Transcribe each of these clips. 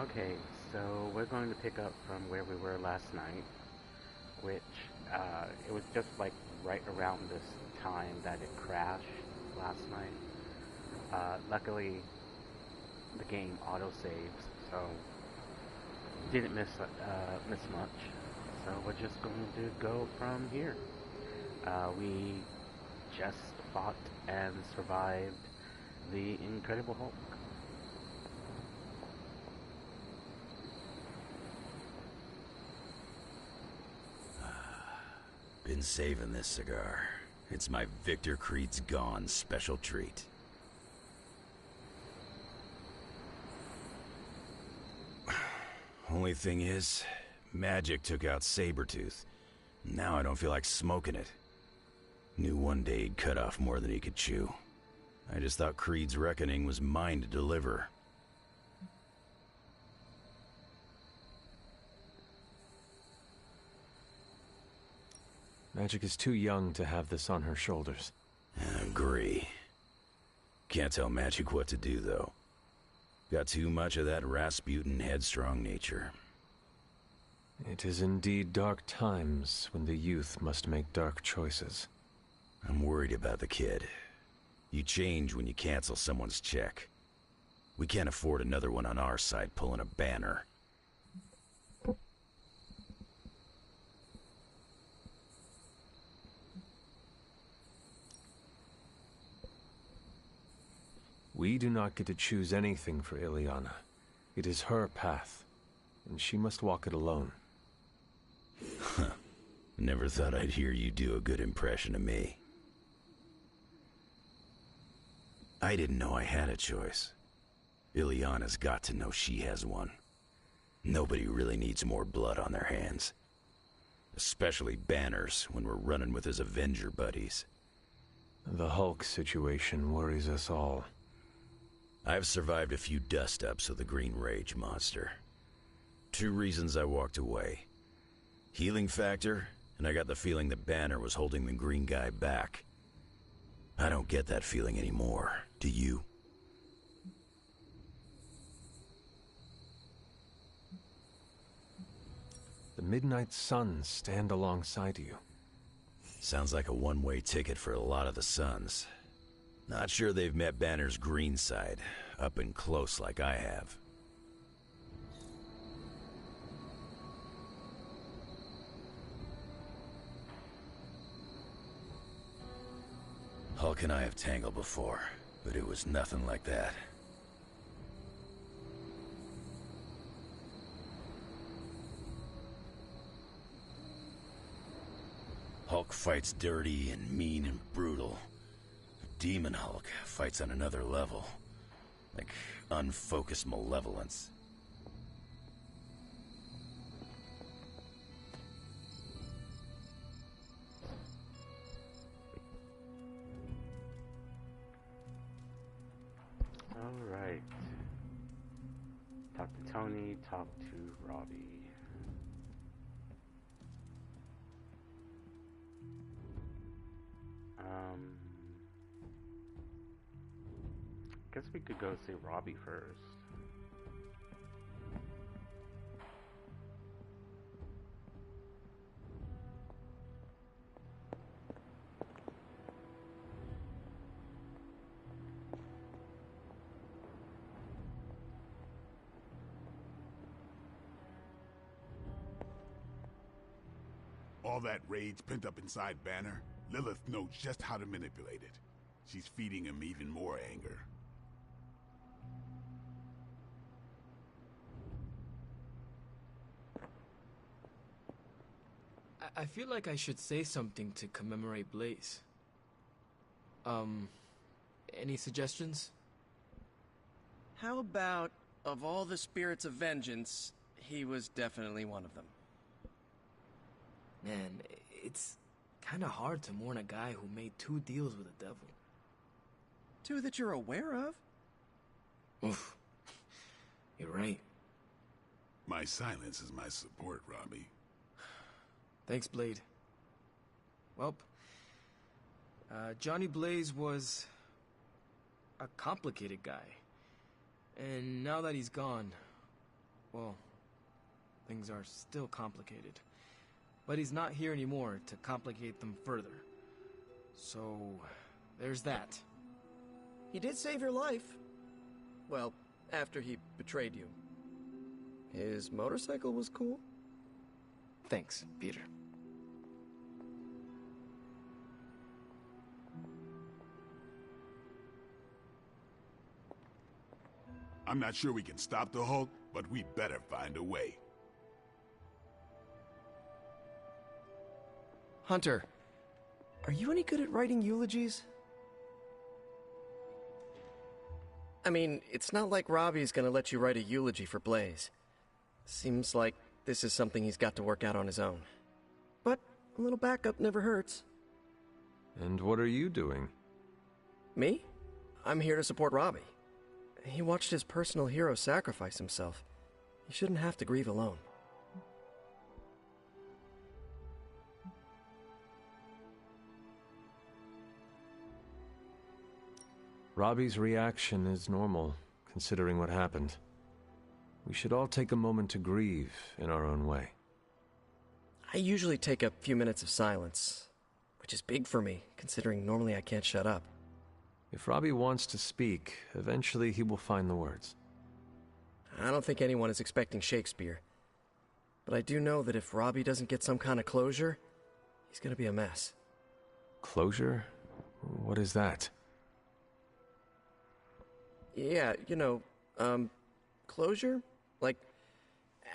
Okay, so we're going to pick up from where we were last night, which it was just like right around this time that it crashed last night. Luckily, the game auto saves, so didn't miss much. So we're just going to go from here. We just fought and survived the Incredible Hulk. Been saving this cigar. It's my Victor Creed's Gone special treat. Only thing is, magic took out Sabretooth. Now I don't feel like smoking it. Knew one day he'd cut off more than he could chew. I just thought Creed's reckoning was mine to deliver. Magic is too young to have this on her shoulders. Agree. Can't tell Magic what to do, though. Got too much of that Rasputin headstrong nature. It is indeed dark times when the youth must make dark choices. I'm worried about the kid. You change when you cancel someone's check. We can't afford another one on our side pulling a banner. We do not get to choose anything for Ileana. It is her path, and she must walk it alone. Huh. Never thought I'd hear you do a good impression of me. I didn't know I had a choice. Ileana's got to know she has one. Nobody really needs more blood on their hands. Especially Banner's when we're running with his Avenger buddies. The Hulk situation worries us all. I've survived a few dust-ups of the Green Rage monster. 2 reasons I walked away. Healing factor, and I got the feeling that Banner was holding the green guy back. I don't get that feeling anymore, do you? The Midnight Suns stand alongside you. Sounds like a one-way ticket for a lot of the Suns. Not sure they've met Banner's green side, up and close like I have. Hulk and I have tangled before, but it was nothing like that. Hulk fights dirty and mean and brutal. Demon Hulk fights on another level. Like unfocused malevolence. Alright. Talk to Tony, talk to Robbie. Guess we could go see Robbie first. All that rage pent up inside Banner, Lilith knows just how to manipulate it. She's feeding him even more anger. I feel like I should say something to commemorate Blaze. Any suggestions? How about, of all the spirits of vengeance, he was definitely one of them? Man, it's kinda hard to mourn a guy who made 2 deals with the devil. 2 that you're aware of? Oof. You're right. My silence is my support, Robbie. Thanks, Blade. Welp, Johnny Blaze was a complicated guy. And now that he's gone, well, things are still complicated. But he's not here anymore to complicate them further. So, there's that. He did save your life. Well, after he betrayed you. His motorcycle was cool. Thanks, Peter. I'm not sure we can stop the Hulk, but we better find a way. Hunter, are you any good at writing eulogies? I mean, it's not like Robbie's gonna let you write a eulogy for Blaze. Seems like this is something he's got to work out on his own. But a little backup never hurts. And what are you doing? Me? I'm here to support Robbie. He watched his personal hero sacrifice himself. He shouldn't have to grieve alone. Robbie's reaction is normal, considering what happened. We should all take a moment to grieve in our own way. I usually take a few minutes of silence, which is big for me, considering normally I can't shut up. If Robbie wants to speak, eventually he will find the words. I don't think anyone is expecting Shakespeare. But I do know that if Robbie doesn't get some kind of closure, he's gonna be a mess. Closure? What is that? Yeah, closure? Like,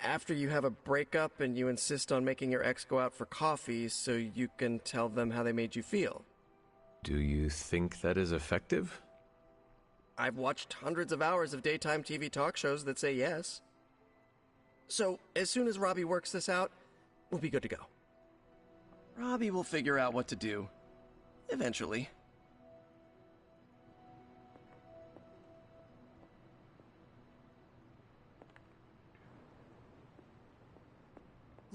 after you have a breakup and you insist on making your ex go out for coffee so you can tell them how they made you feel. Do you think that is effective? I've watched hundreds of hours of daytime TV talk shows that say yes. So, as soon as Robbie works this out, we'll be good to go. Robbie will figure out what to do. Eventually.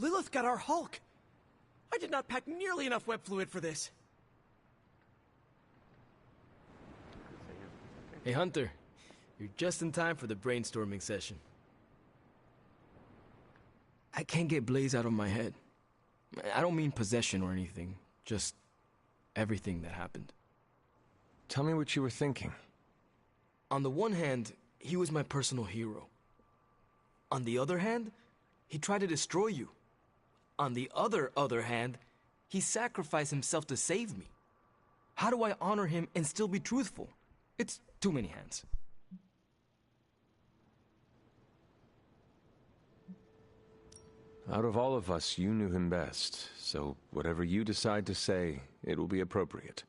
Lilith got our Hulk! I did not pack nearly enough web fluid for this. Hey, Hunter. You're just in time for the brainstorming session. I can't get Blaze out of my head. I don't mean possession or anything, just everything that happened. Tell me what you were thinking. On the one hand, he was my personal hero. On the other hand, he tried to destroy you. On the other hand, he sacrificed himself to save me. How do I honor him and still be truthful? It's too many hands. Out of all of us, you knew him best, so whatever you decide to say, it will be appropriate.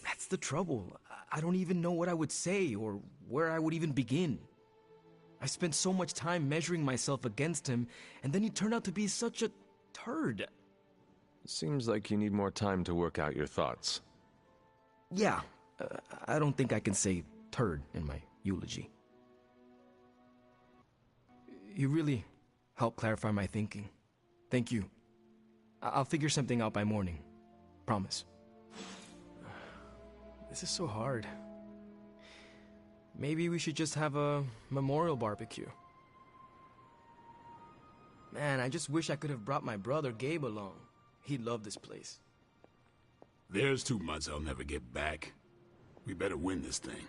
That's the trouble. I don't even know what I would say or where I would even begin. I spent so much time measuring myself against him, and then he turned out to be such a turd. Seems like you need more time to work out your thoughts. Yeah, I don't think I can say turd in my eulogy. You really helped clarify my thinking. Thank you. I'll figure something out by morning. Promise. This is so hard. Maybe we should just have a memorial barbecue. Man, I just wish I could have brought my brother Gabe along. He'd love this place. There's 2 months I'll never get back. We better win this thing.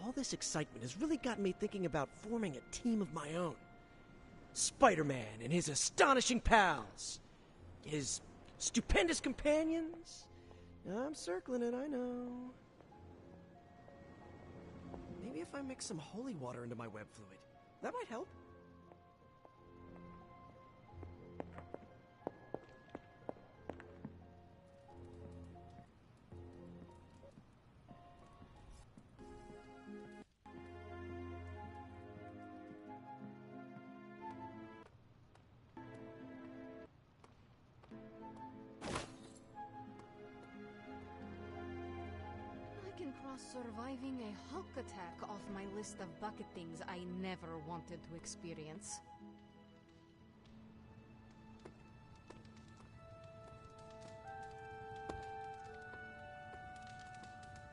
All this excitement has really gotten me thinking about forming a team of my own. Spider-Man and his astonishing pals. His stupendous companions. I'm circling it, I know. Maybe if I mix some holy water into my web fluid, that might help. Surviving a Hulk attack off my list of bucket things I never wanted to experience.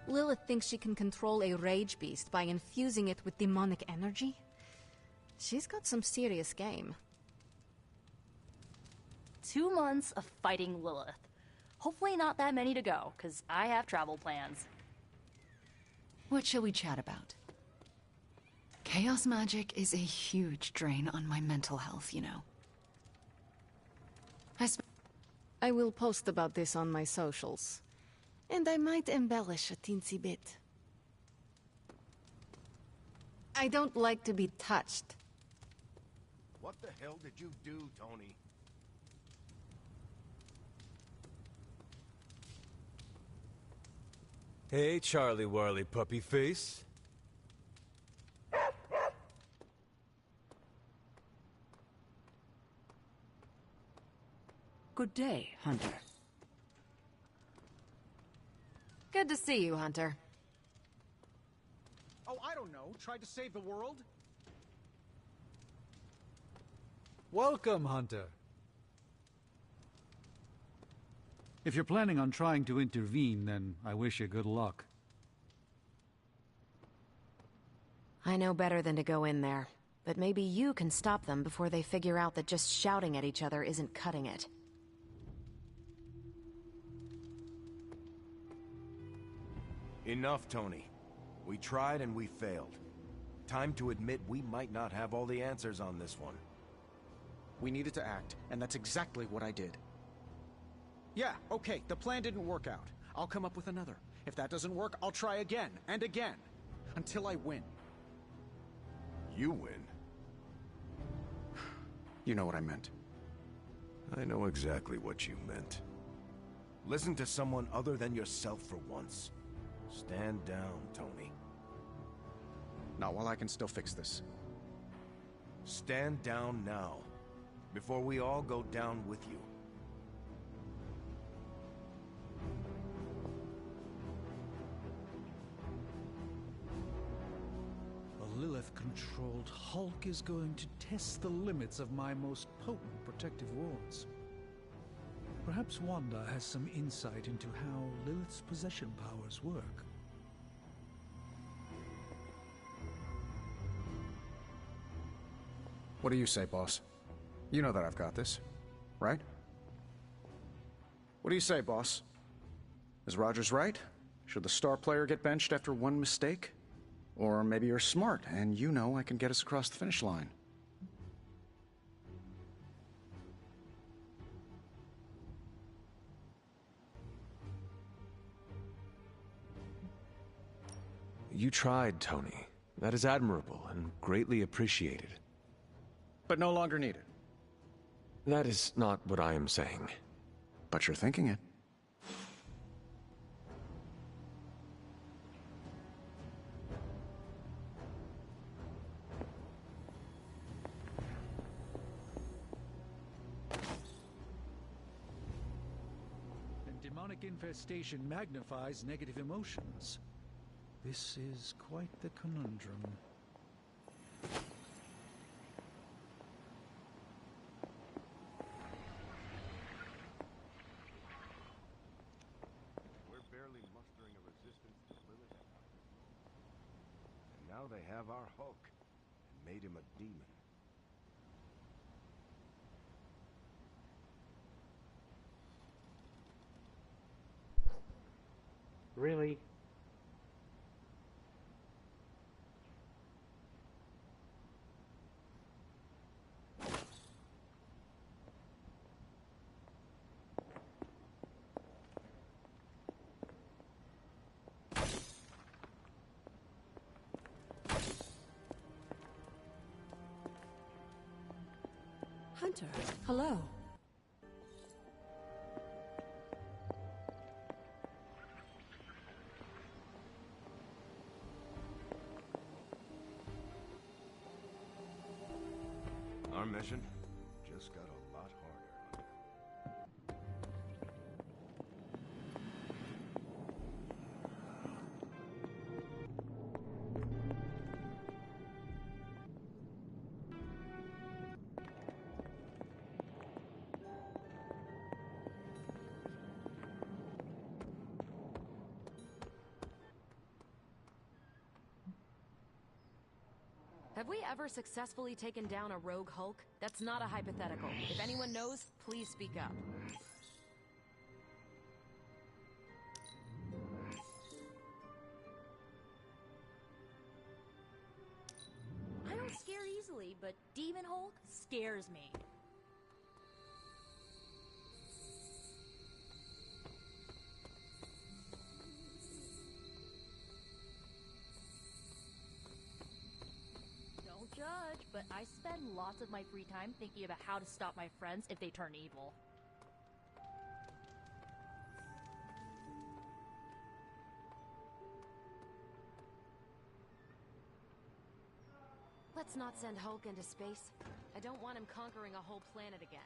Lilith thinks she can control a rage beast by infusing it with demonic energy. She's got some serious game. 2 months of fighting Lilith. Hopefully not that many to go, because I have travel plans. What shall we chat about? Chaos magic is a huge drain on my mental health, you know. I will post about this on my socials. And I might embellish a teensy bit. I don't like to be touched. What the hell did you do, Tony? Hey, Charlie Warley puppy face. Good day, Hunter. Good to see you, Hunter. Oh, I don't know. Tried to save the world? Welcome, Hunter. If you're planning on trying to intervene, then I wish you good luck. I know better than to go in there. But maybe you can stop them before they figure out that just shouting at each other isn't cutting it. Enough, Tony. We tried and we failed. Time to admit we might not have all the answers on this one. We needed to act, and that's exactly what I did. Yeah, okay, the plan didn't work out. I'll come up with another. If that doesn't work, I'll try again, and again. Until I win. You win? You know what I meant. I know exactly what you meant. Listen to someone other than yourself for once. Stand down, Tony. Not while I can still fix this. Stand down now, before we all go down with you. A Lilith-controlled Hulk is going to test the limits of my most potent protective wards. Perhaps Wanda has some insight into how Lilith's possession powers work. What do you say, boss? You know that I've got this, right? What do you say, boss? Is Rogers right? Should the star player get benched after one mistake? Or maybe you're smart, and you know I can get us across the finish line. You tried, Tony. That is admirable and greatly appreciated. But no longer needed. That is not what I am saying. But you're thinking it. And demonic infestation magnifies negative emotions. This is quite the conundrum. We're barely mustering a resistance to Lilith. And now they have our Hulk, and made him a demon. Really? Hunter, hello. Our mission just got a lot harder. Have we ever successfully taken down a rogue Hulk? That's not a hypothetical. If anyone knows, please speak up. I don't scare easily, but Demon Hulk scares me. Don't judge, but I spend lots of my free time thinking about how to stop my friends if they turn evil. Let's not send Hulk into space. I don't want him conquering a whole planet again.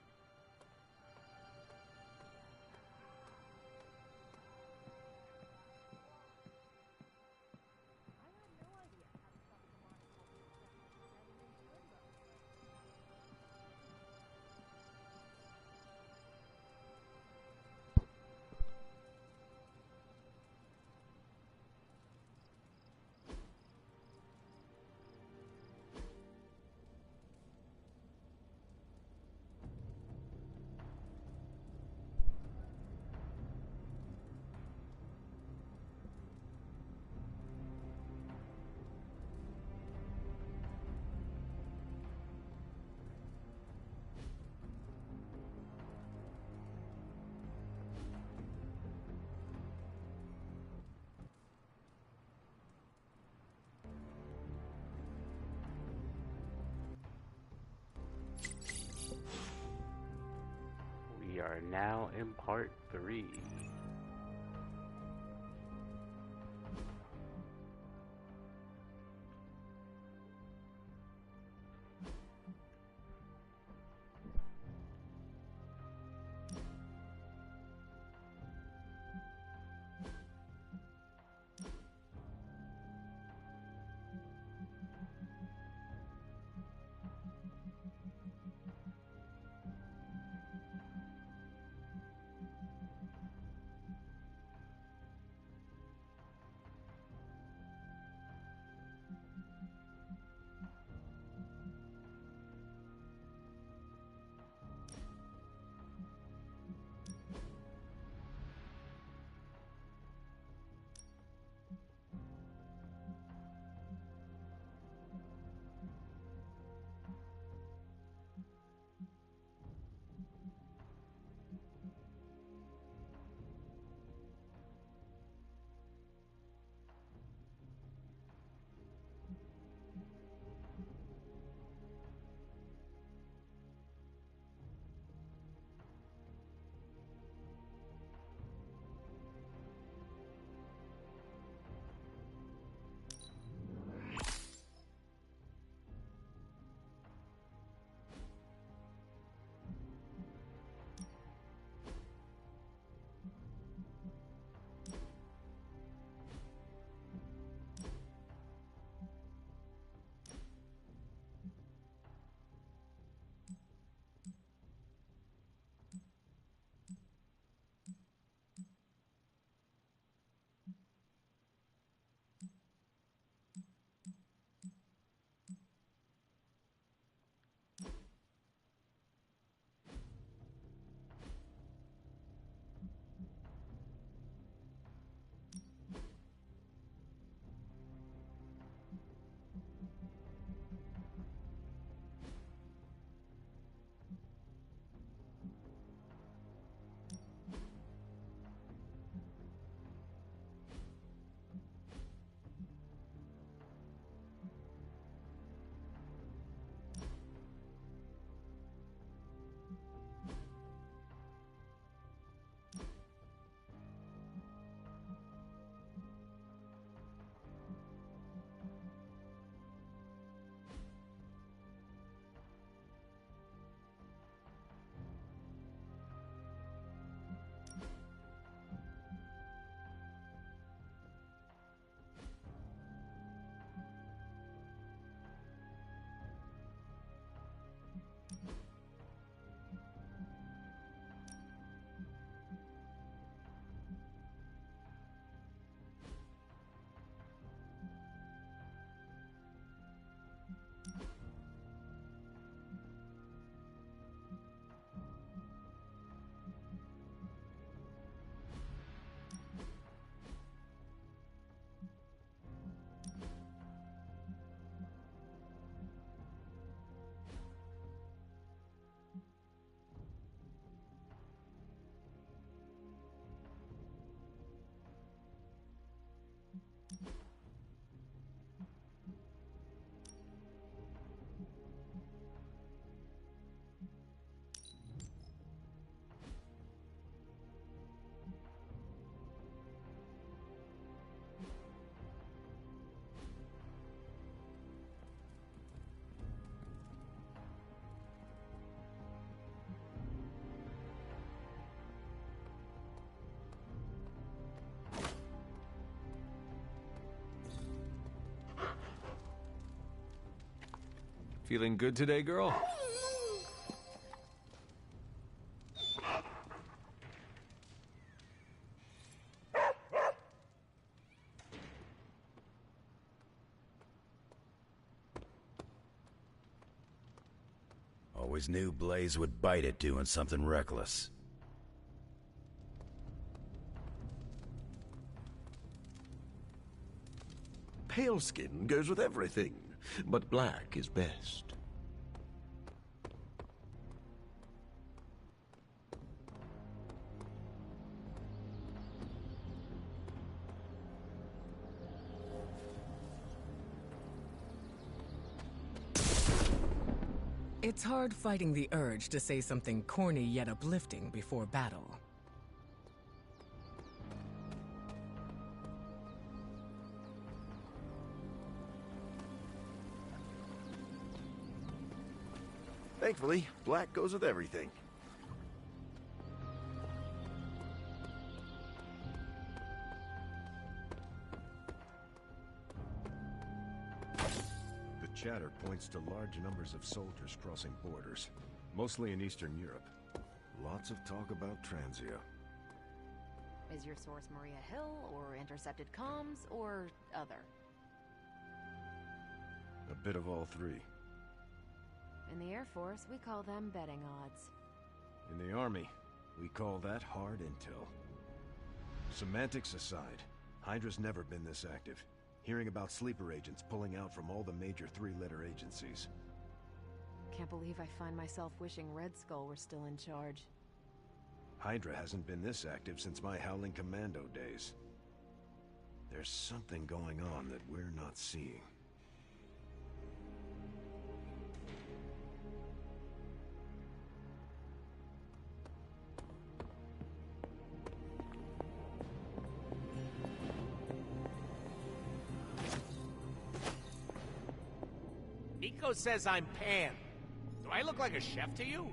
We are now in part 3. Feeling good today, girl? Always knew Blaze would bite at doing something reckless. Pale skin goes with everything, but black is best. It's hard fighting the urge to say something corny yet uplifting before battle. Thankfully, black goes with everything. The chatter points to large numbers of soldiers crossing borders, mostly in Eastern Europe. Lots of talk about Transia. Is your source Maria Hill, or intercepted comms, or other? A bit of all three. In the Air Force, we call them betting odds. In the Army, we call that hard intel. Semantics aside, Hydra's never been this active. Hearing about sleeper agents pulling out from all the major three-letter agencies. Can't believe I find myself wishing Red Skull were still in charge. Hydra hasn't been this active since my Howling Commando days. There's something going on that we're not seeing. Nico says I'm Pan. Do I look like a chef to you?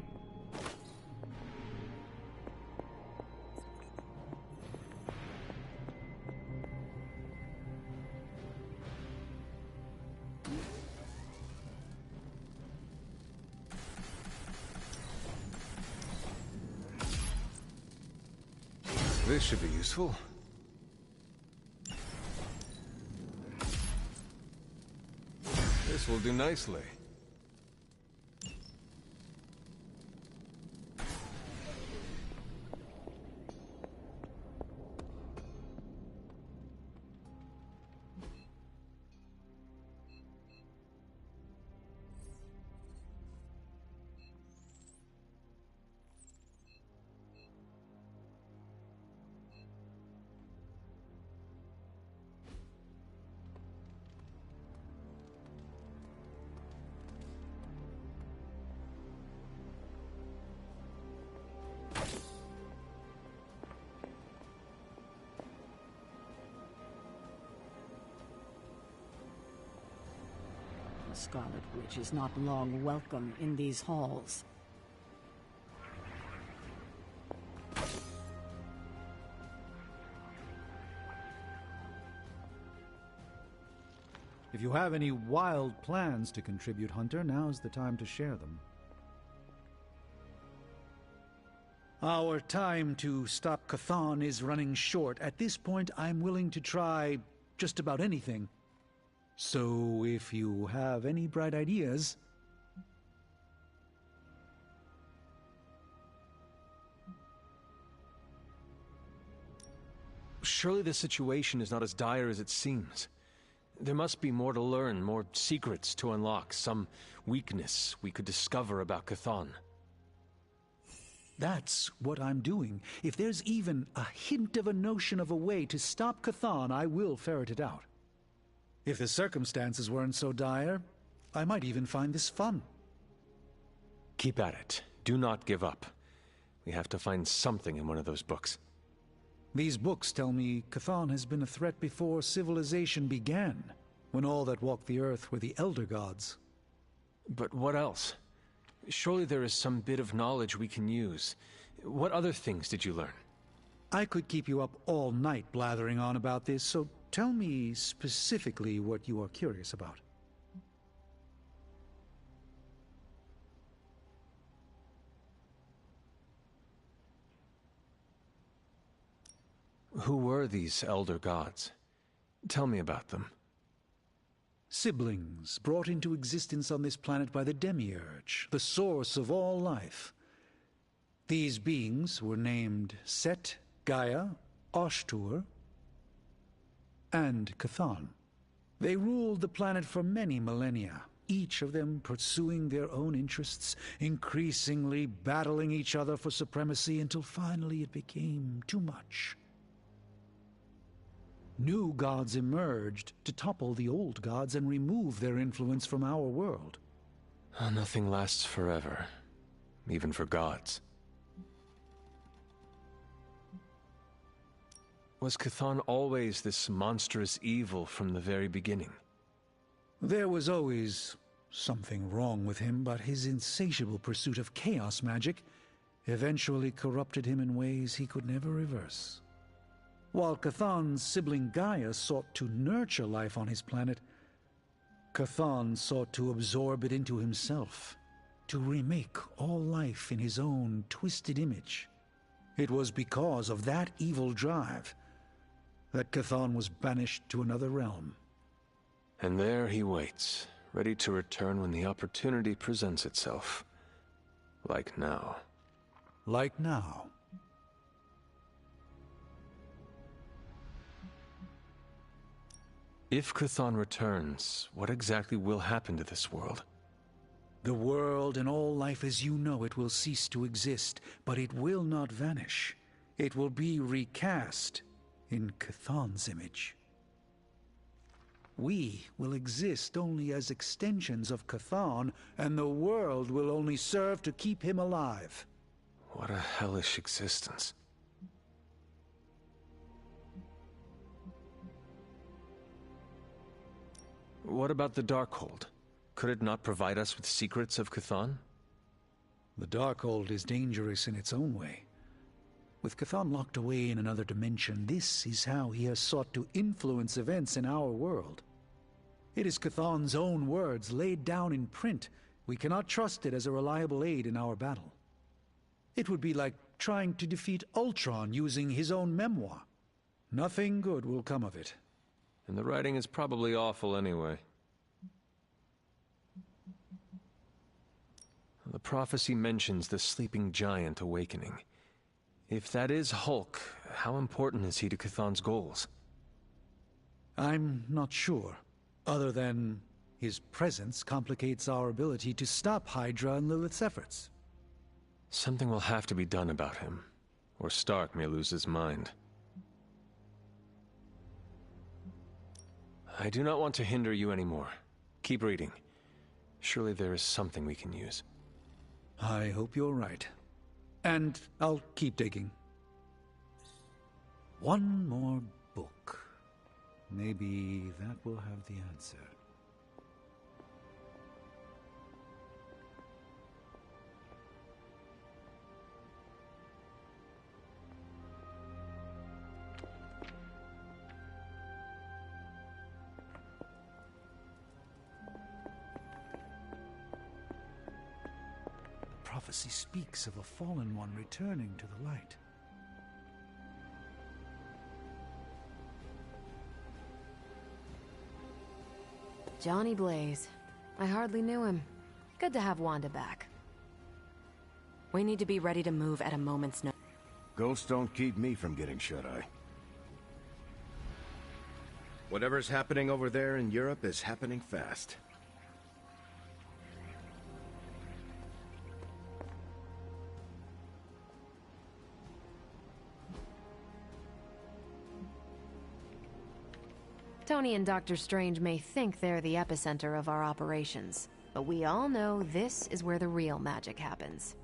This should be useful. This will do nicely. The Scarlet Witch is not long welcome in these halls. If you have any wild plans to contribute, Hunter, now's the time to share them. Our time to stop Chthon is running short. At this point, I'm willing to try just about anything. So, if you have any bright ideas... Surely the situation is not as dire as it seems. There must be more to learn, more secrets to unlock, some weakness we could discover about Chthon. That's what I'm doing. If there's even a hint of a notion of a way to stop Chthon, I will ferret it out. If the circumstances weren't so dire, I might even find this fun. Keep at it. Do not give up. We have to find something in one of those books. These books tell me Chthon has been a threat before civilization began, when all that walked the earth were the Elder Gods. But what else? Surely there is some bit of knowledge we can use. What other things did you learn? I could keep you up all night blathering on about this, so tell me specifically what you are curious about. Who were these elder gods? Tell me about them. Siblings brought into existence on this planet by the Demiurge, the source of all life. These beings were named Set, Gaia, Ashtur, and Chthon. They ruled the planet for many millennia, each of them pursuing their own interests, increasingly battling each other for supremacy until finally it became too much. New gods emerged to topple the old gods and remove their influence from our world. Nothing lasts forever, even for gods. Was Chthon always this monstrous evil from the very beginning? There was always something wrong with him, but his insatiable pursuit of chaos magic eventually corrupted him in ways he could never reverse. While Chthon's sibling Gaia sought to nurture life on his planet, Chthon sought to absorb it into himself, to remake all life in his own twisted image. It was because of that evil drive that Chthon was banished to another realm. And there he waits, ready to return when the opportunity presents itself. Like now. Like now. If Chthon returns, what exactly will happen to this world? The world and all life as you know it will cease to exist, but it will not vanish. It will be recast in Chthon's image. We will exist only as extensions of Chthon, and the world will only serve to keep him alive. What a hellish existence. What about the Darkhold? Could it not provide us with secrets of Chthon? The Darkhold is dangerous in its own way. With Chthon locked away in another dimension, this is how he has sought to influence events in our world. It is Chthon's own words laid down in print. We cannot trust it as a reliable aid in our battle. It would be like trying to defeat Ultron using his own memoir. Nothing good will come of it. And the writing is probably awful anyway. The prophecy mentions the sleeping giant awakening. If that is Hulk, how important is he to Chthon's goals? I'm not sure, other than his presence complicates our ability to stop Hydra and Lilith's efforts. Something will have to be done about him, or Stark may lose his mind. I do not want to hinder you anymore. Keep reading. Surely there is something we can use. I hope you're right. And I'll keep digging. One more book. Maybe that will have the answer. Prophecy speaks of a fallen one returning to the light. Johnny Blaze. I hardly knew him. Good to have Wanda back. We need to be ready to move at a moment's notice. Ghosts don't keep me from getting shut-eye. Whatever's happening over there in Europe is happening fast. Tony and Dr. Strange may think they're the epicenter of our operations, but we all know this is where the real magic happens.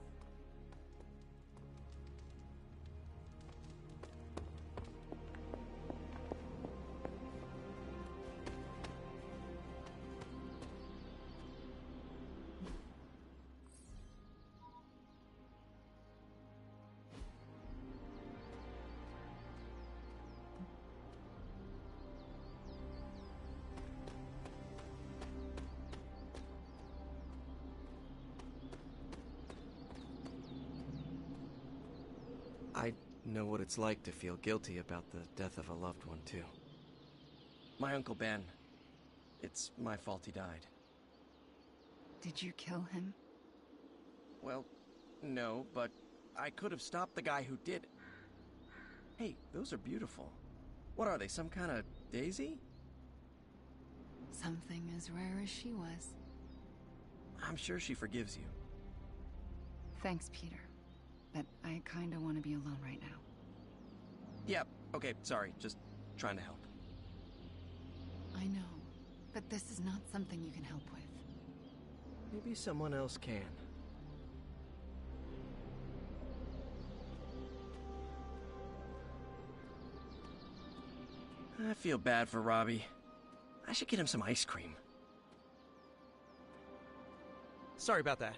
know what it's like to feel guilty about the death of a loved one, too. My Uncle Ben. It's my fault he died. Did you kill him? Well, no, but I could have stopped the guy who did it. Hey, those are beautiful. What are they, some kind of daisy? Something as rare as she was. I'm sure she forgives you. Thanks, Peter. But I kinda want to be alone right now. Yep, okay, sorry, just trying to help. I know, but this is not something you can help with. Maybe someone else can. I feel bad for Robbie. I should get him some ice cream. Sorry about that.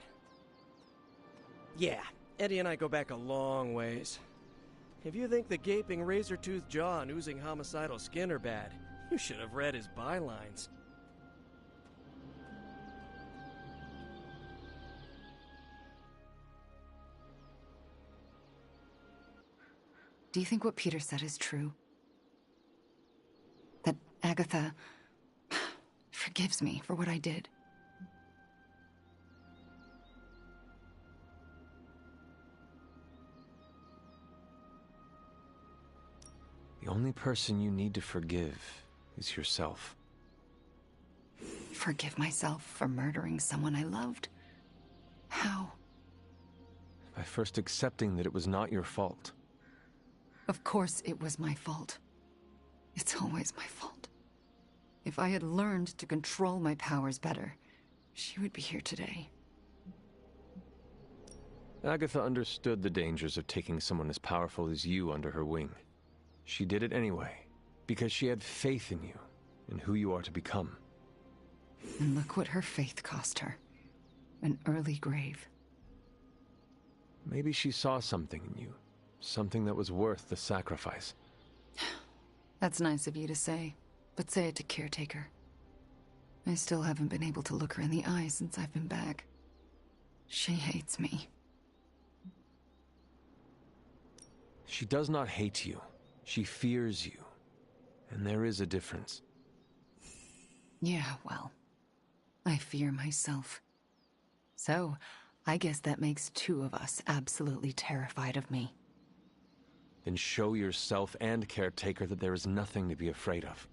Yeah, Eddie and I go back a long ways. If you think the gaping razor-toothed jaw and oozing homicidal skin are bad, you should have read his bylines. Do you think what Peter said is true? That Agatha forgives me for what I did? The only person you need to forgive is yourself. Forgive myself for murdering someone I loved? How? By first accepting that it was not your fault. Of course it was my fault. It's always my fault. If I had learned to control my powers better, she would be here today. Agatha understood the dangers of taking someone as powerful as you under her wing. She did it anyway, because she had faith in you, and who you are to become. And look what her faith cost her. An early grave. Maybe she saw something in you. Something that was worth the sacrifice. That's nice of you to say, but say it to Caretaker. I still haven't been able to look her in the eye since I've been back. She hates me. She does not hate you. She fears you. And there is a difference. Yeah, well, I fear myself. So, I guess that makes two of us absolutely terrified of me. Then show yourself and Caretaker that there is nothing to be afraid of.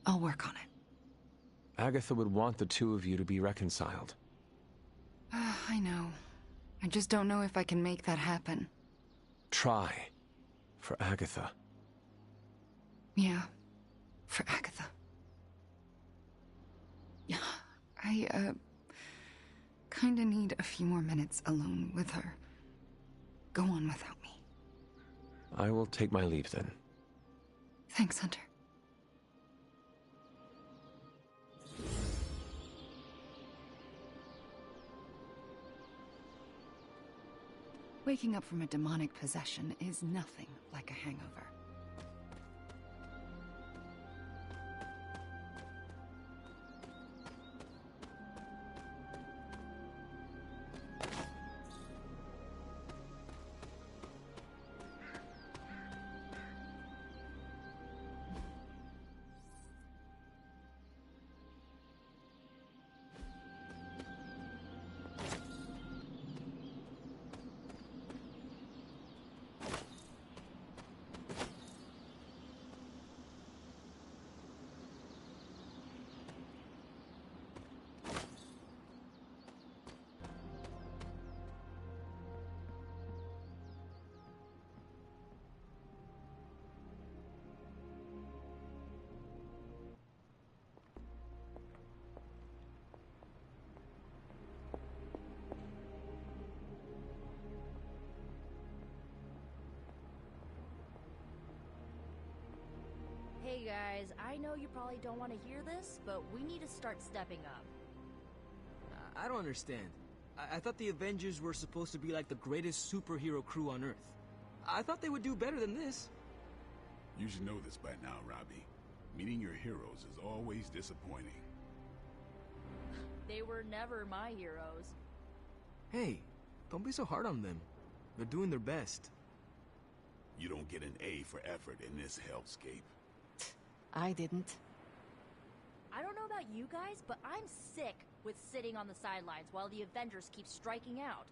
I'll work on it. Agatha would want the two of you to be reconciled. I know. I just don't know if I can make that happen. Try. For Agatha. Yeah. For Agatha. I, kinda need a few more minutes alone with her. Go on without me. I will take my leave then. Thanks, Hunter. Waking up from a demonic possession is nothing like a hangover. Hey guys, I know you probably don't want to hear this, but we need to start stepping up. I don't understand. I thought the Avengers were supposed to be like the greatest superhero crew on Earth. I thought they would do better than this. You should know this by now, Robbie. Meeting your heroes is always disappointing. They were never my heroes. Hey, don't be so hard on them. They're doing their best. You don't get an A for effort in this hellscape. I didn't. I don't know about you guys, but I'm sick with sitting on the sidelines while the Avengers keep striking out.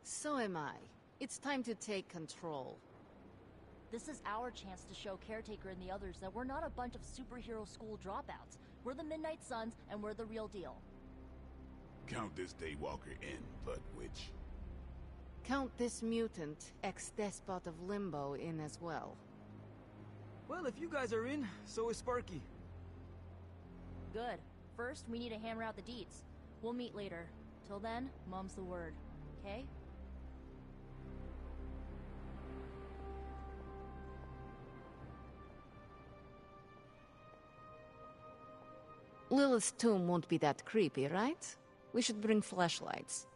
So am I. It's time to take control. This is our chance to show Caretaker and the others that we're not a bunch of superhero school dropouts. We're the Midnight Suns, and we're the real deal. Count this Daywalker in, Blood Witch. Count this mutant, ex-despot of Limbo, in as well. Well, if you guys are in, so is Sparky. Good. First, we need to hammer out the deets. We'll meet later. Till then, mum's the word. Okay? Lilith's tomb won't be that creepy, right? We should bring flashlights.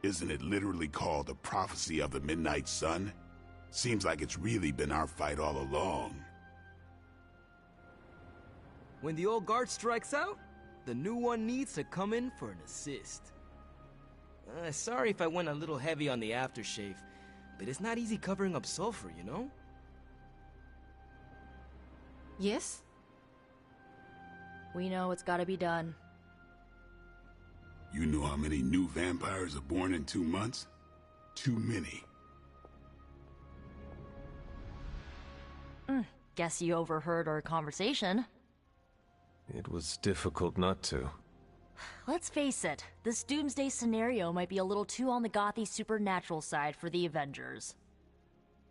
Isn't it literally called the Prophecy of the Midnight Sun? Seems like it's really been our fight all along. When the old guard strikes out, the new one needs to come in for an assist. Sorry if I went a little heavy on the aftershave, but it's not easy covering up sulfur, you know? Yes? We know it's gotta be done. You know how many new vampires are born in 2 months? Too many. Guess you overheard our conversation. It was difficult not to. Let's face it, this doomsday scenario might be a little too on the gothy supernatural side for the Avengers.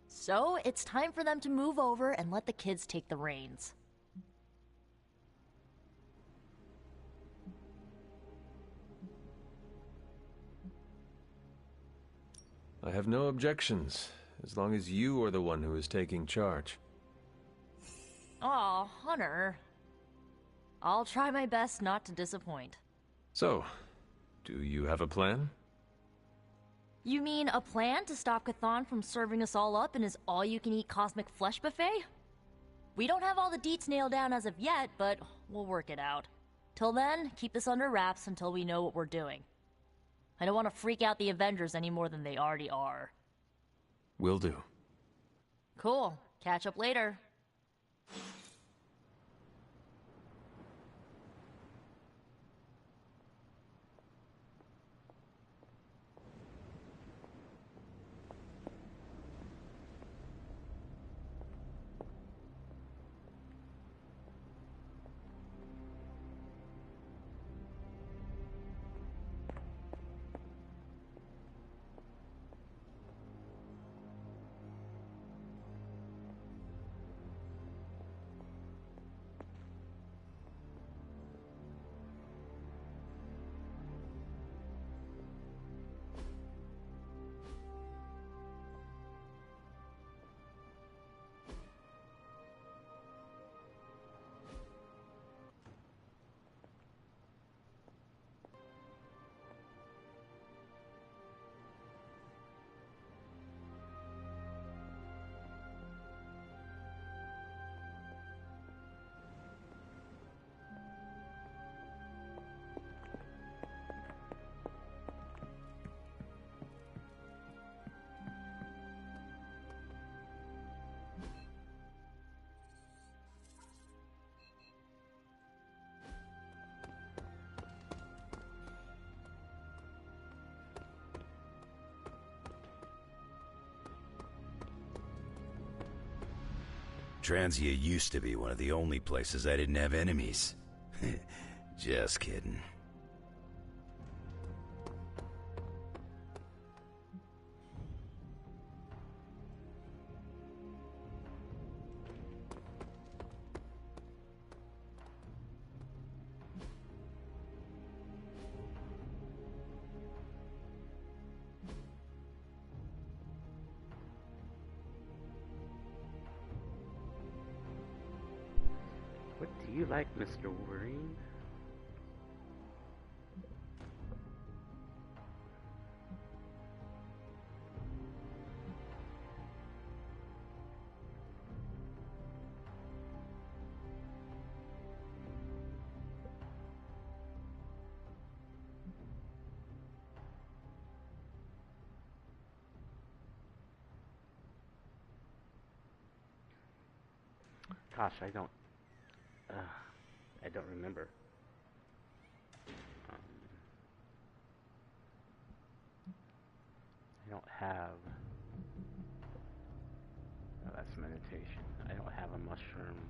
So, it's time for them to move over and let the kids take the reins. I have no objections, as long as you are the one who is taking charge. Aw, Hunter. I'll try my best not to disappoint. So, do you have a plan? You mean a plan to stop Chthon from serving us all up in his all-you-can-eat cosmic flesh buffet? We don't have all the deets nailed down as of yet, but we'll work it out. Till then, keep this under wraps until we know what we're doing. I don't want to freak out the Avengers any more than they already are. Will do. Cool. Catch up later. Transia used to be one of the only places I didn't have enemies. Just kidding. What do you like, Mr. Wolverine? Gosh, I don't remember. I don't have. Oh, that's meditation. I don't have a mushroom.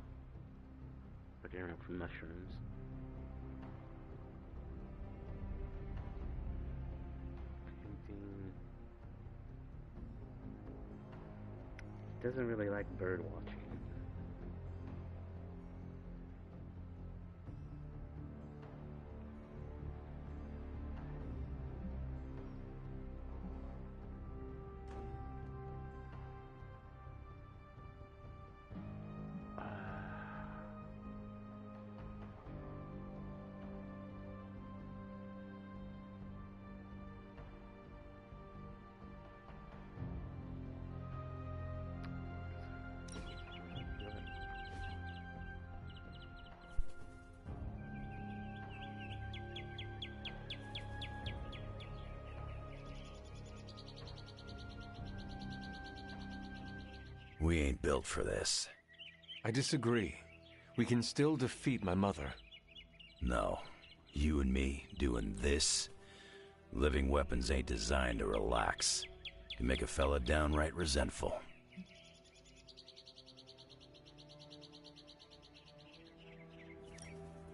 Forgetting for mushrooms. Painting. Doesn't really like bird watching. We ain't built for this. I disagree. We can still defeat my mother. No. You and me doing this? Living weapons ain't designed to relax. You make a fella downright resentful.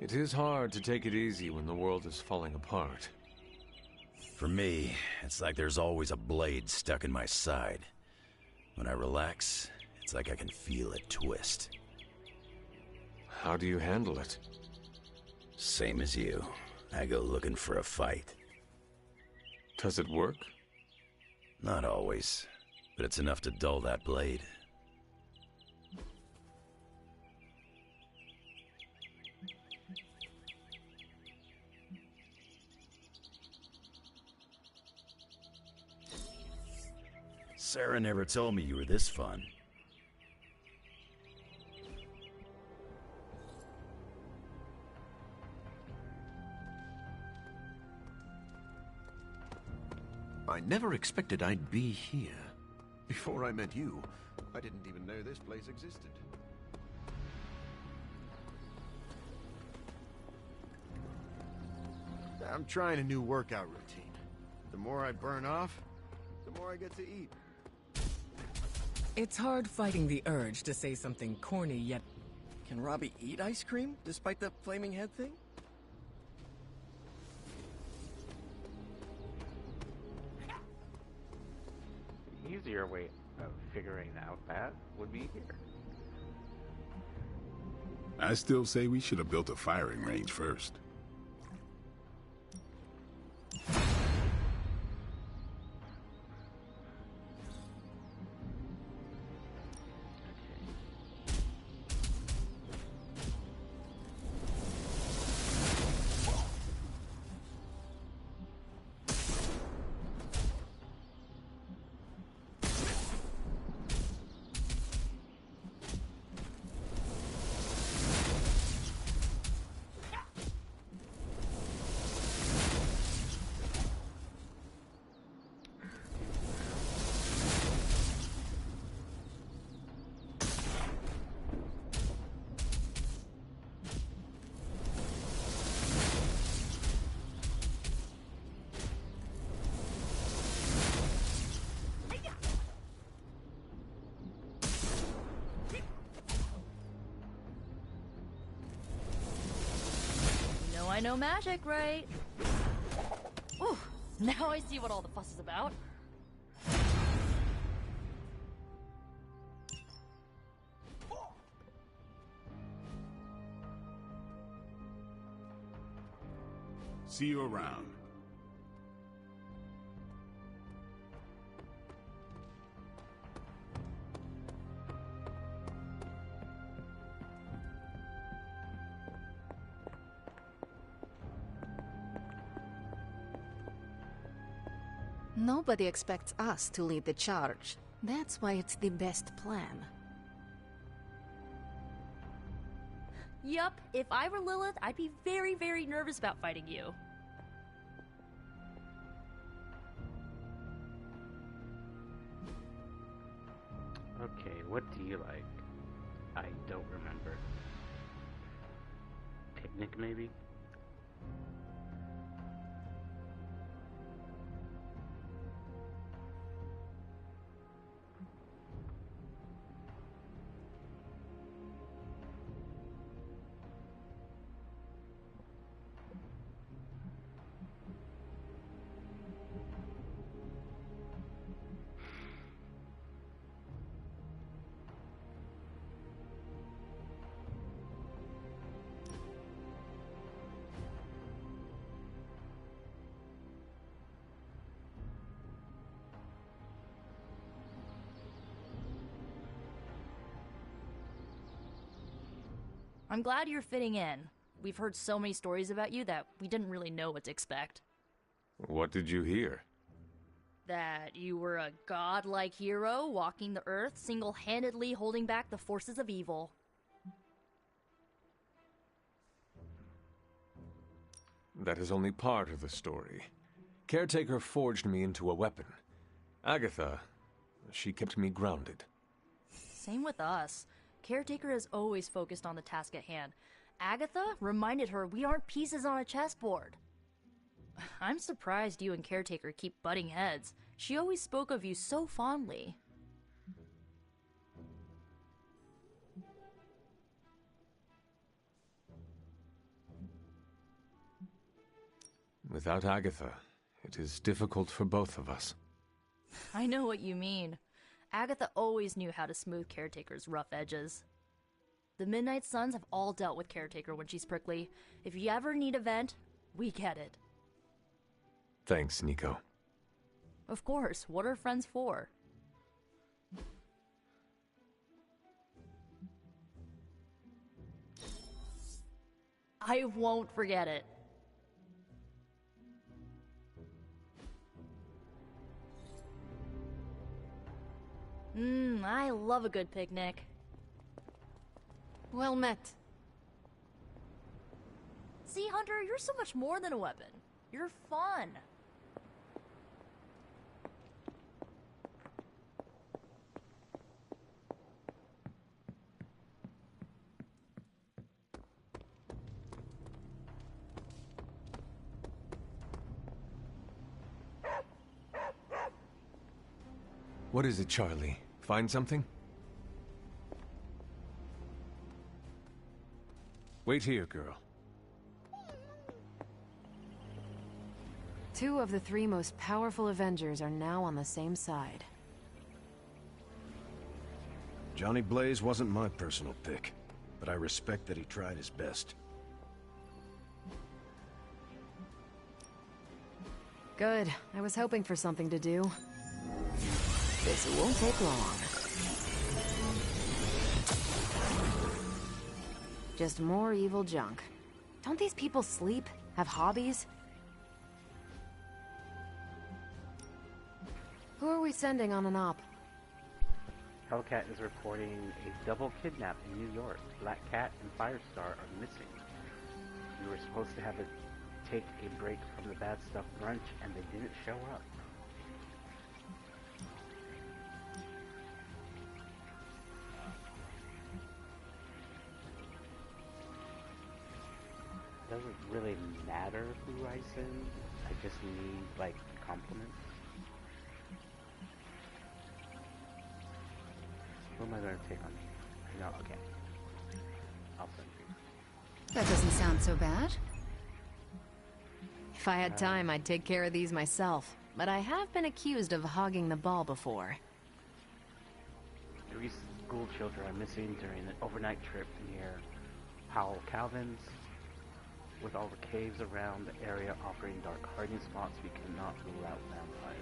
It is hard to take it easy when the world is falling apart. For me, it's like there's always a blade stuck in my side. When I relax, it's like I can feel it twist. How do you handle it? Same as you. I go looking for a fight. Does it work? Not always, but it's enough to dull that blade. Sarah never told me you were this fun. I never expected I'd be here. Before I met you, I didn't even know this place existed. I'm trying a new workout routine. The more I burn off, the more I get to eat. It's hard fighting the urge to say something corny yet... Can Robbie eat ice cream, despite the flaming head thing? The easier way of figuring out that would be here. I still say we should have built a firing range first. I know magic, right? Ooh, now I see what all the fuss is about. See you around. Nobody expects us to lead the charge. That's why it's the best plan. Yup, if I were Lilith, I'd be very, very nervous about fighting you. Okay, what do you like? I don't remember. Picnic, maybe? I'm glad you're fitting in. We've heard so many stories about you that we didn't really know what to expect. What did you hear? That you were a godlike hero walking the earth, single-handedly holding back the forces of evil. That is only part of the story. Caretaker forged me into a weapon. Agatha, she kept me grounded. Same with us. Caretaker is always focused on the task at hand. Agatha reminded her we aren't pieces on a chessboard. I'm surprised you and Caretaker keep butting heads. She always spoke of you so fondly. Without Agatha, it is difficult for both of us. I know what you mean. Agatha always knew how to smooth Caretaker's rough edges. The Midnight Suns have all dealt with Caretaker when she's prickly. If you ever need a vent, we get it. Thanks, Nico. Of course, what are friends for? I won't forget it. I love a good picnic. Well met. See, Hunter, you're so much more than a weapon. You're fun. What is it, Charlie? Find something? Wait here, girl. 2 of the 3 most powerful Avengers are now on the same side. Johnny Blaze wasn't my personal pick, but I respect that he tried his best. Good. I was hoping for something to do. This won't take long. Just more evil junk. Don't these people sleep? Have hobbies? Who are we sending on an op? Hellcat is reporting a double kidnap in New York. Black Cat and Firestar are missing. We were supposed to have take a break from the bad stuff brunch, and they didn't show up. Doesn't really matter who I send. I just need, like, compliments. Who am I going to take on? No, okay. I'll send you. That doesn't sound so bad. If I had time, I'd take care of these myself. But I have been accused of hogging the ball before. 3 school children are missing during an overnight trip near Powell Calvin's. With all the caves around the area offering dark hiding spots, we cannot rule out vampires.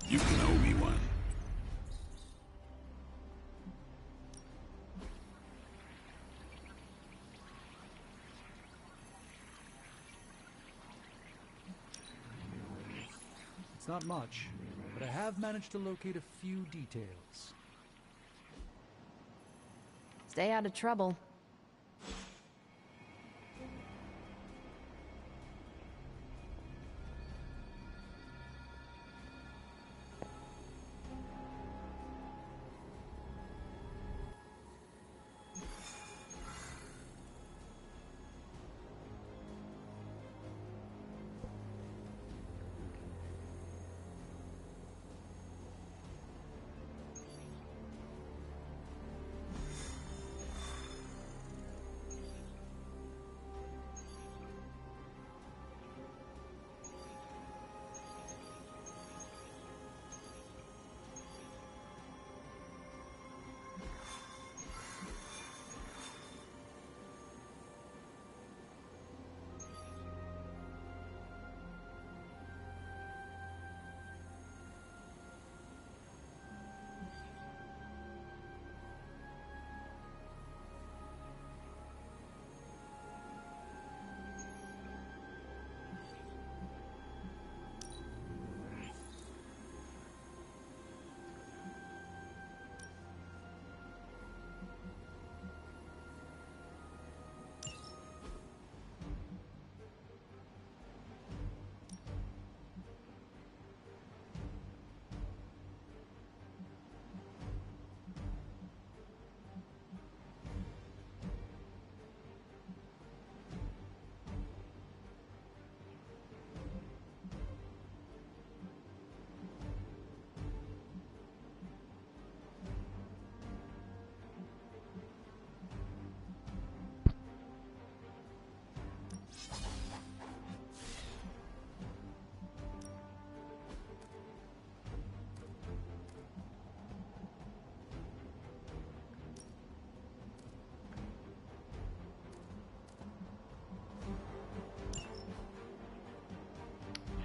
You can owe me one. It's not much, but I have managed to locate a few details. Stay out of trouble.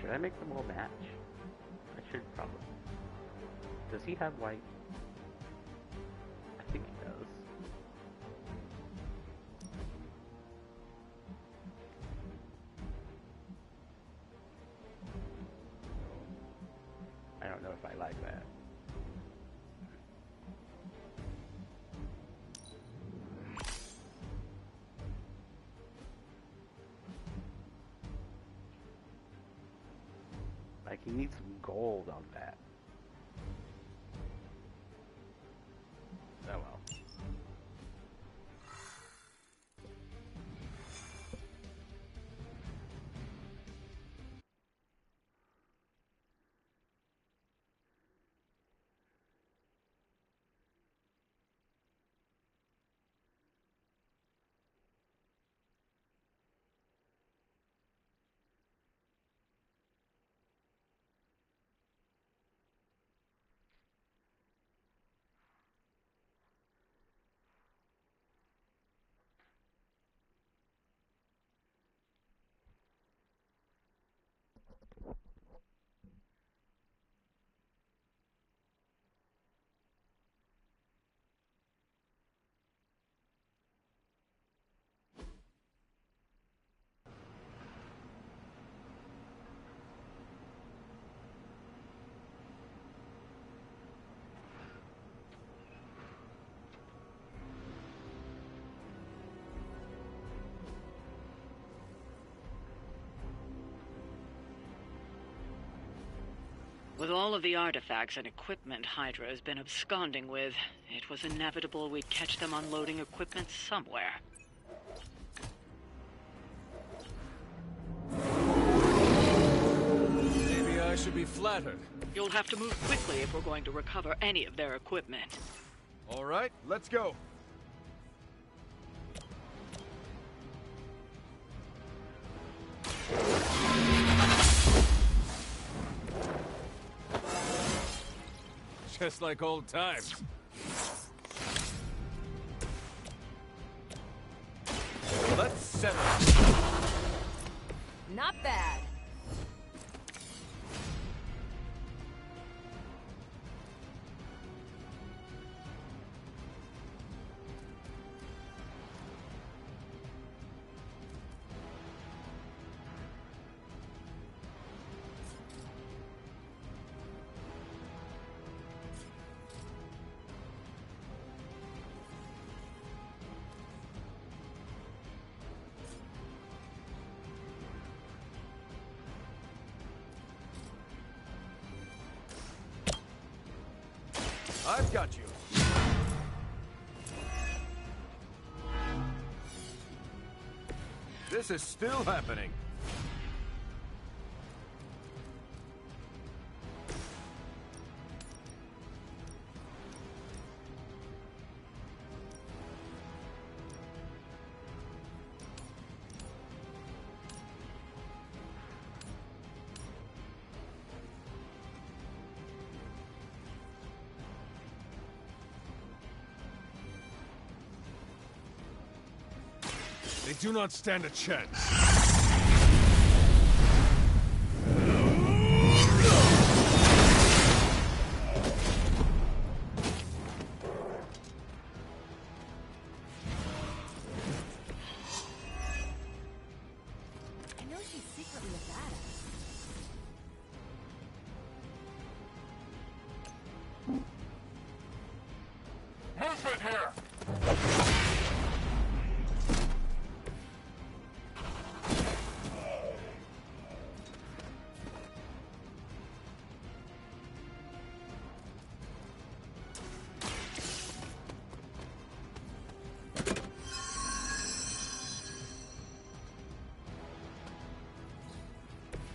Should I make them all match? I should probably. Does he have white? I think he does. I don't know if I like that. Like, he needs some gold on that. Oh well. With all of the artifacts and equipment Hydra has been absconding with, it was inevitable we'd catch them unloading equipment somewhere. Maybe I should be flattered. You'll have to move quickly if we're going to recover any of their equipment. All right, let's go. Just like old times. Let's settle it. Not bad. I've got you. This is still happening. They do not stand a chance. I know she's secretly a badass. Movement here!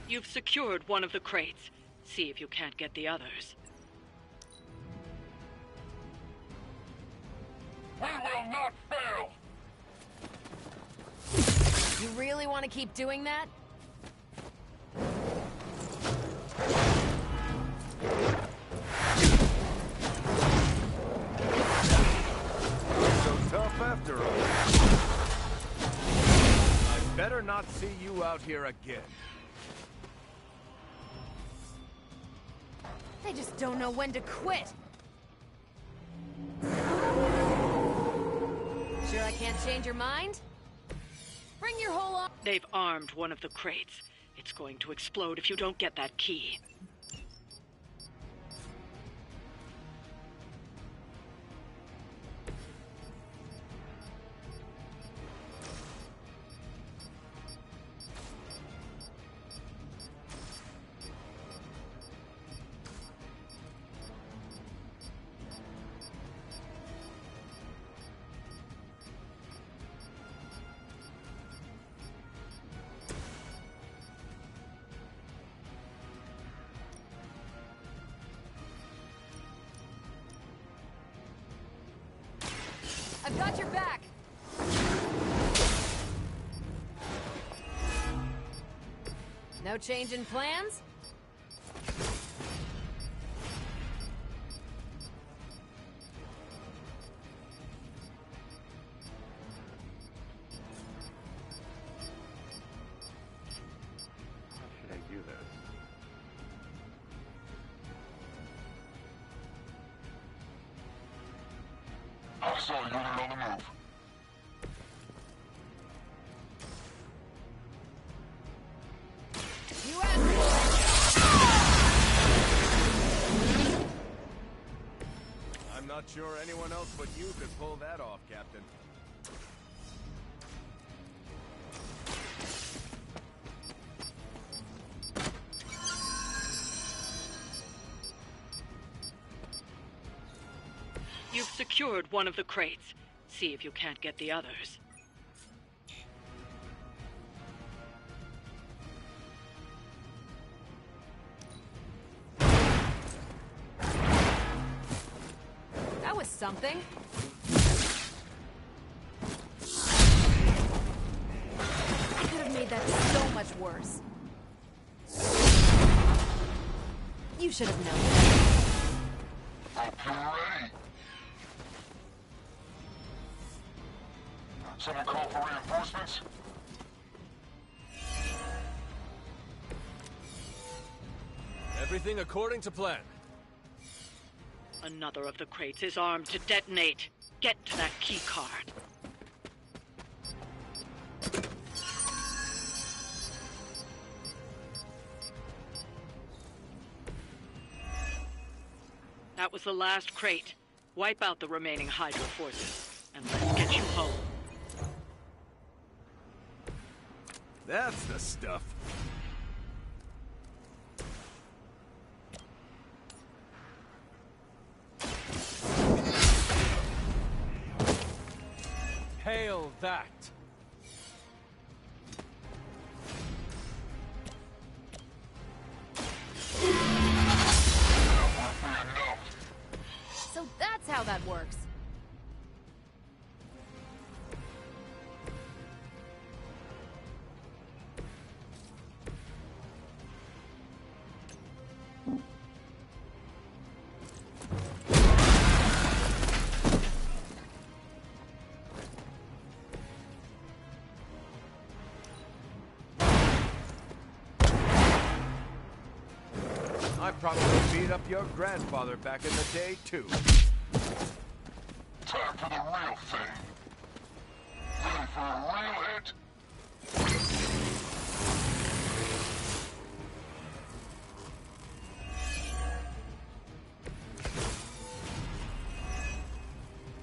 You've secured one of the crates. See if you can't get the others. We will not fail! You really want to keep doing that? So tough after all. I better not see you out here again. They just don't know when to quit. Sure I can't change your mind? Bring your whole arm. They've armed one of the crates. It's going to explode if you don't get that key. I've got your back. No change in plans? How should I do this? Hostile unit on the move. You asked for I'm not sure anyone else but you could pull that off, Captain. You've secured one of the crates. See if you can't get the others. That was something. I could have made that so much worse. You should have known. Hope you're ready. Someone call for reinforcements? Everything according to plan. Another of the crates is armed to detonate. Get to that key card. That was the last crate. Wipe out the remaining Hydra forces, and let's get you home. That's the stuff. act. So that's how that works. I probably beat up your grandfather back in the day, too. Time for the real thing. Ready for a real hit?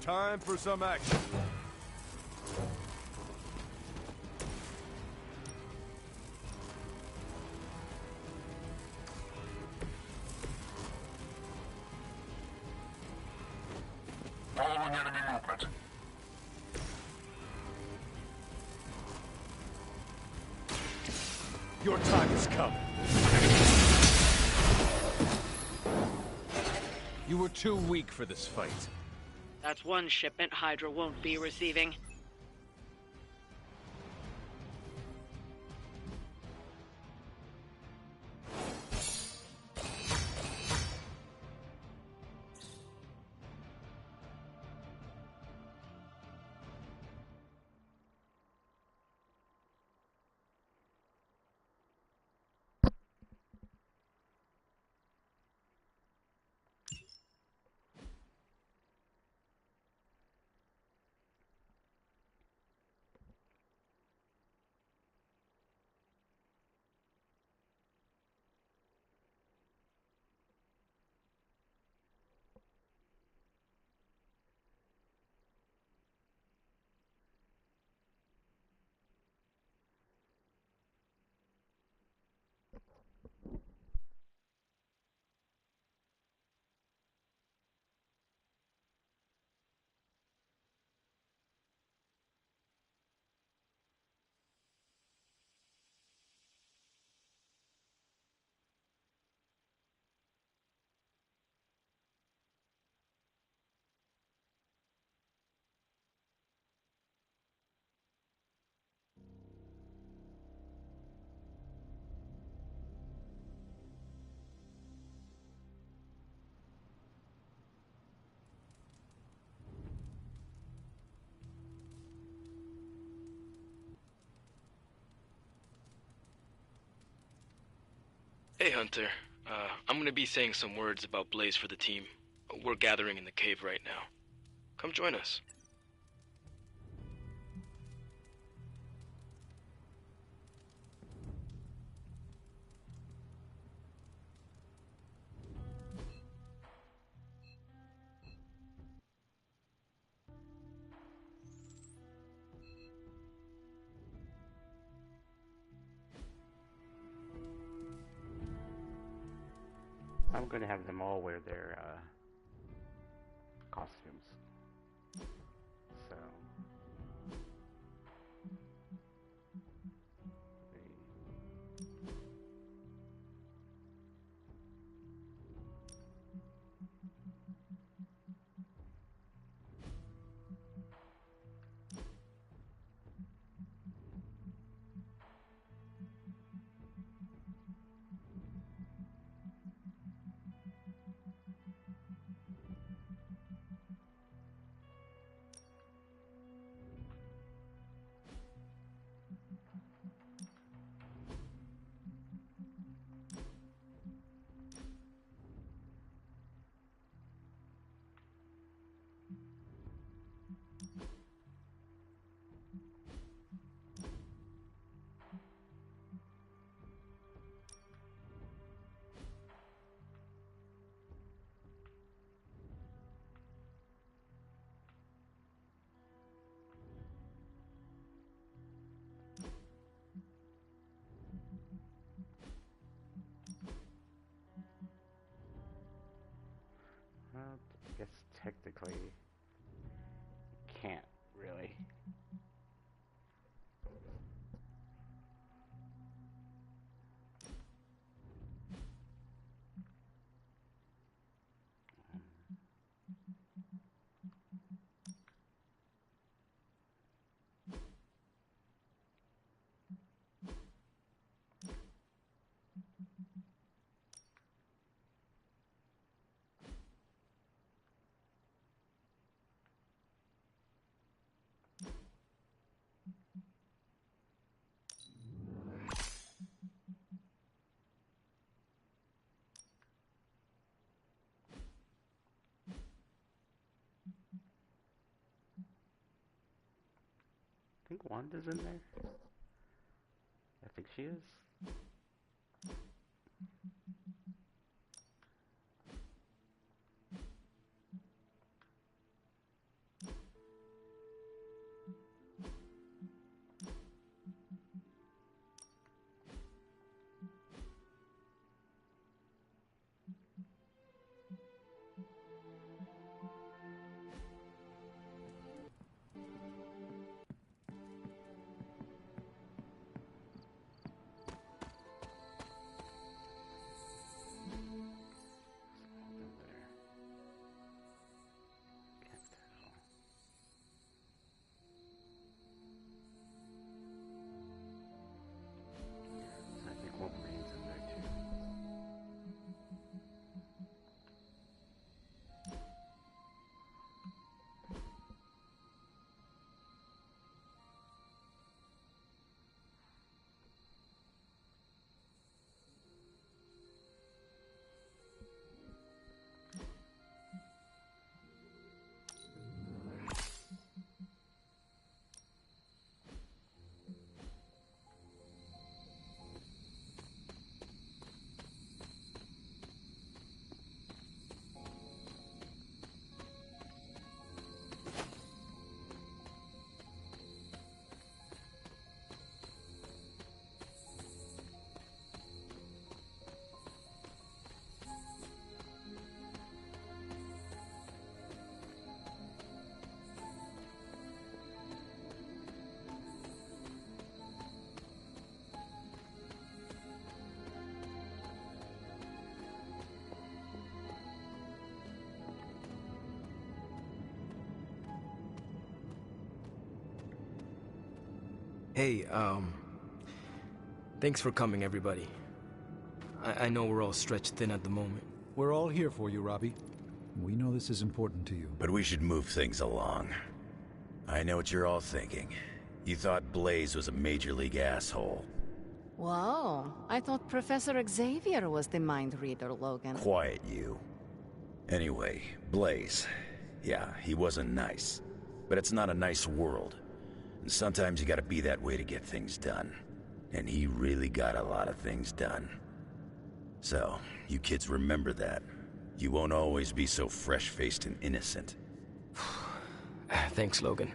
Time for some action. Following enemy movement. Your time has come. You were too weak for this fight. That's one shipment Hydra won't be receiving. Hey, Hunter. I'm gonna be saying some words about Blaze for the team. We're gathering in the cave right now. Come join us. I'm gonna have them all wear their costumes. So well, I guess technically can't really. think Wanda's in there. I think she is. Hey, thanks for coming, everybody. I know we're all stretched thin at the moment. We're all here for you, Robbie. We know this is important to you. But we should move things along. I know what you're all thinking. You thought Blaze was a major league asshole. Whoa, I thought Professor Xavier was the mind reader, Logan. Quiet, you. Anyway, Blaze. Yeah, he wasn't nice. But it's not a nice world. And sometimes you gotta be that way to get things done. And he really got a lot of things done. So, you kids remember that. You won't always be so fresh-faced and innocent. Thanks, Logan.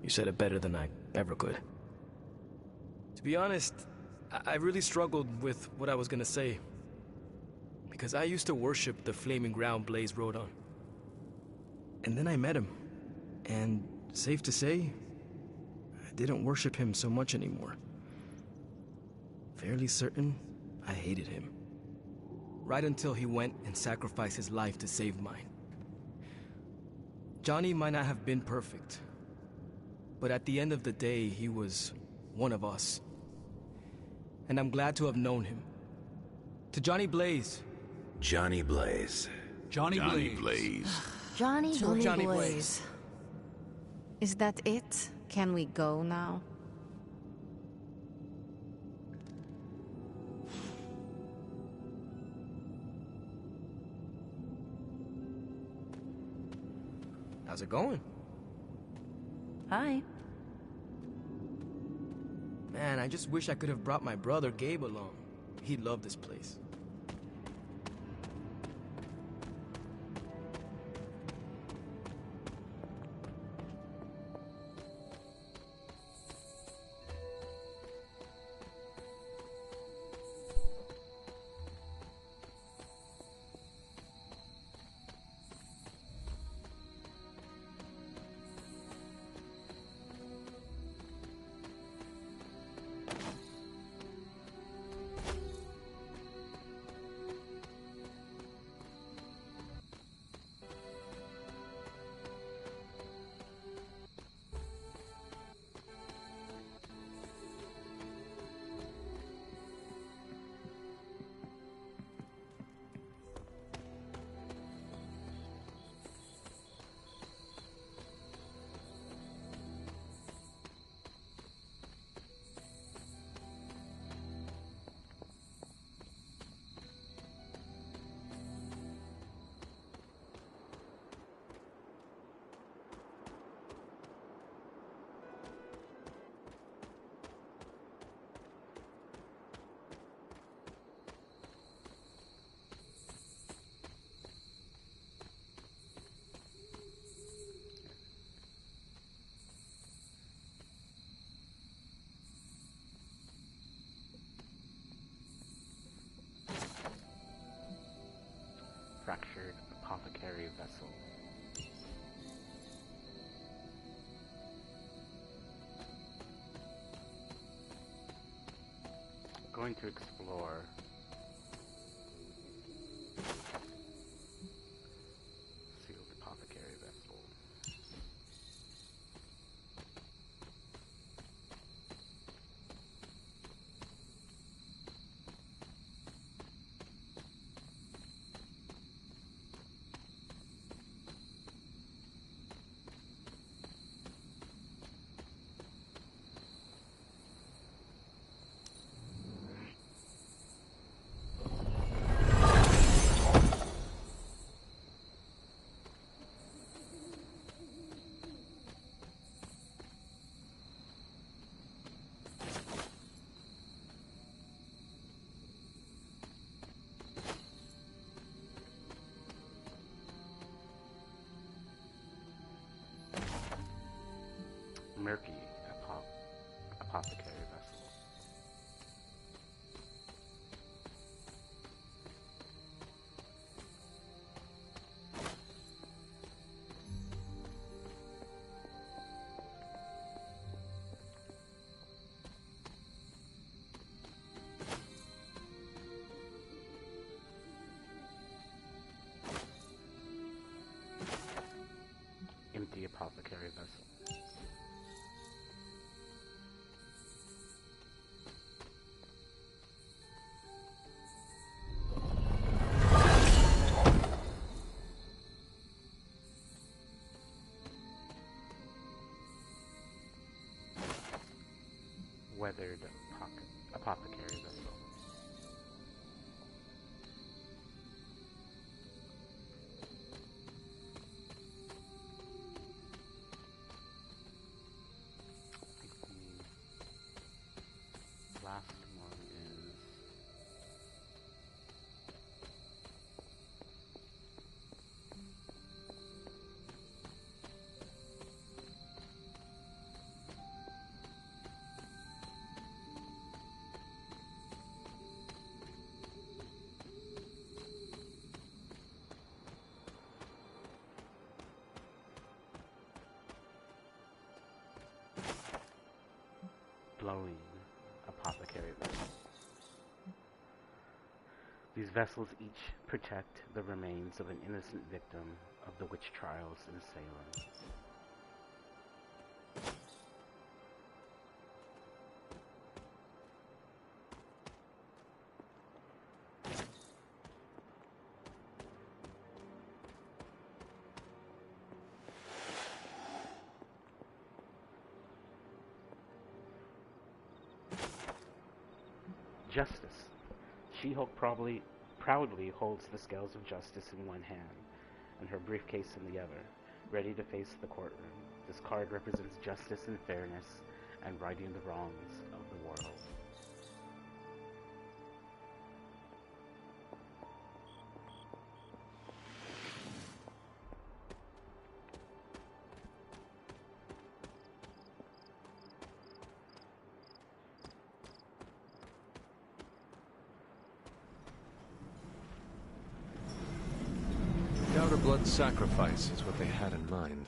You said it better than I ever could. To be honest, I really struggled with what I was gonna say. Because I used to worship the flaming ground Blaze rode on. And then I met him. And safe to say, I didn't worship him so much anymore. Fairly certain I hated him. Right until he went and sacrificed his life to save mine. Johnny might not have been perfect, but at the end of the day, he was one of us. And I'm glad to have known him. To Johnny Blaze. Johnny Blaze. Johnny Blaze. Johnny Johnny Blaze. Is that it? Can we go now? How's it going? Hi. Man, I just wish I could have brought my brother Gabe along. He'd love this place. fractured apothecary vessel. Going to explore. Sealed apothecary vessel. Murky apothecary vessel. Empty apothecary vessel. Weathered apothecary vessel. The last one is glowing apothecary vessel. These vessels each protect the remains of an innocent victim of the witch trials in Salem. Justice. She-Hulk proudly holds the scales of justice in one hand and her briefcase in the other, ready to face the courtroom. This card represents justice and fairness and righting the wrongs of the world. Outer blood sacrifice is what they had in mind.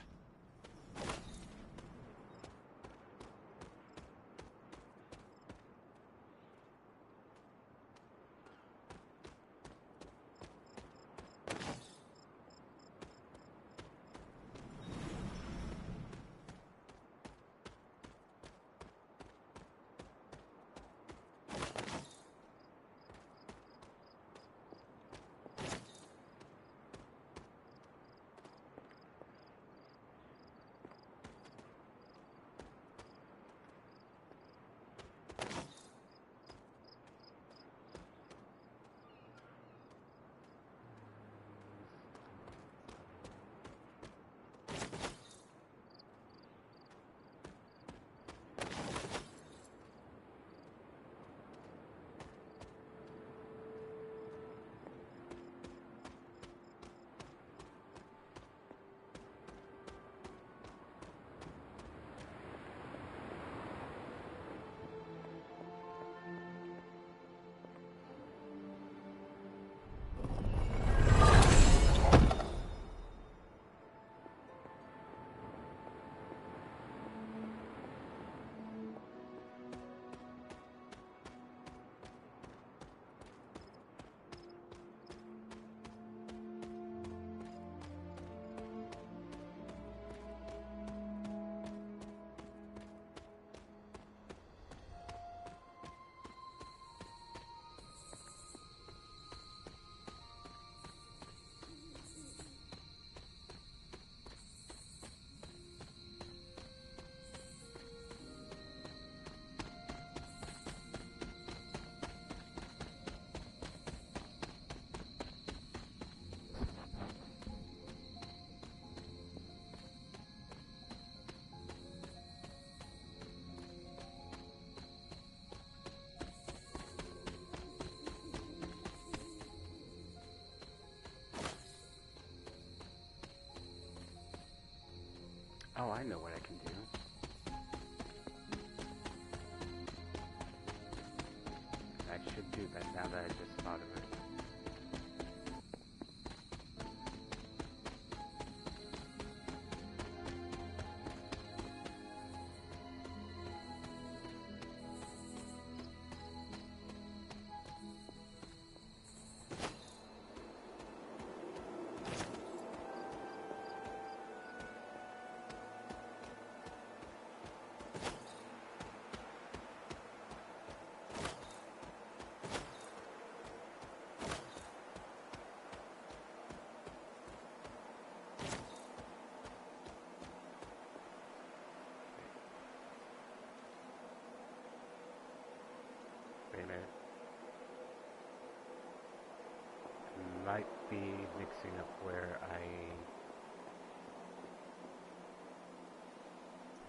Oh, I know what I can do. I should do that now that I just thought of it. Wait a minute. Might be mixing up where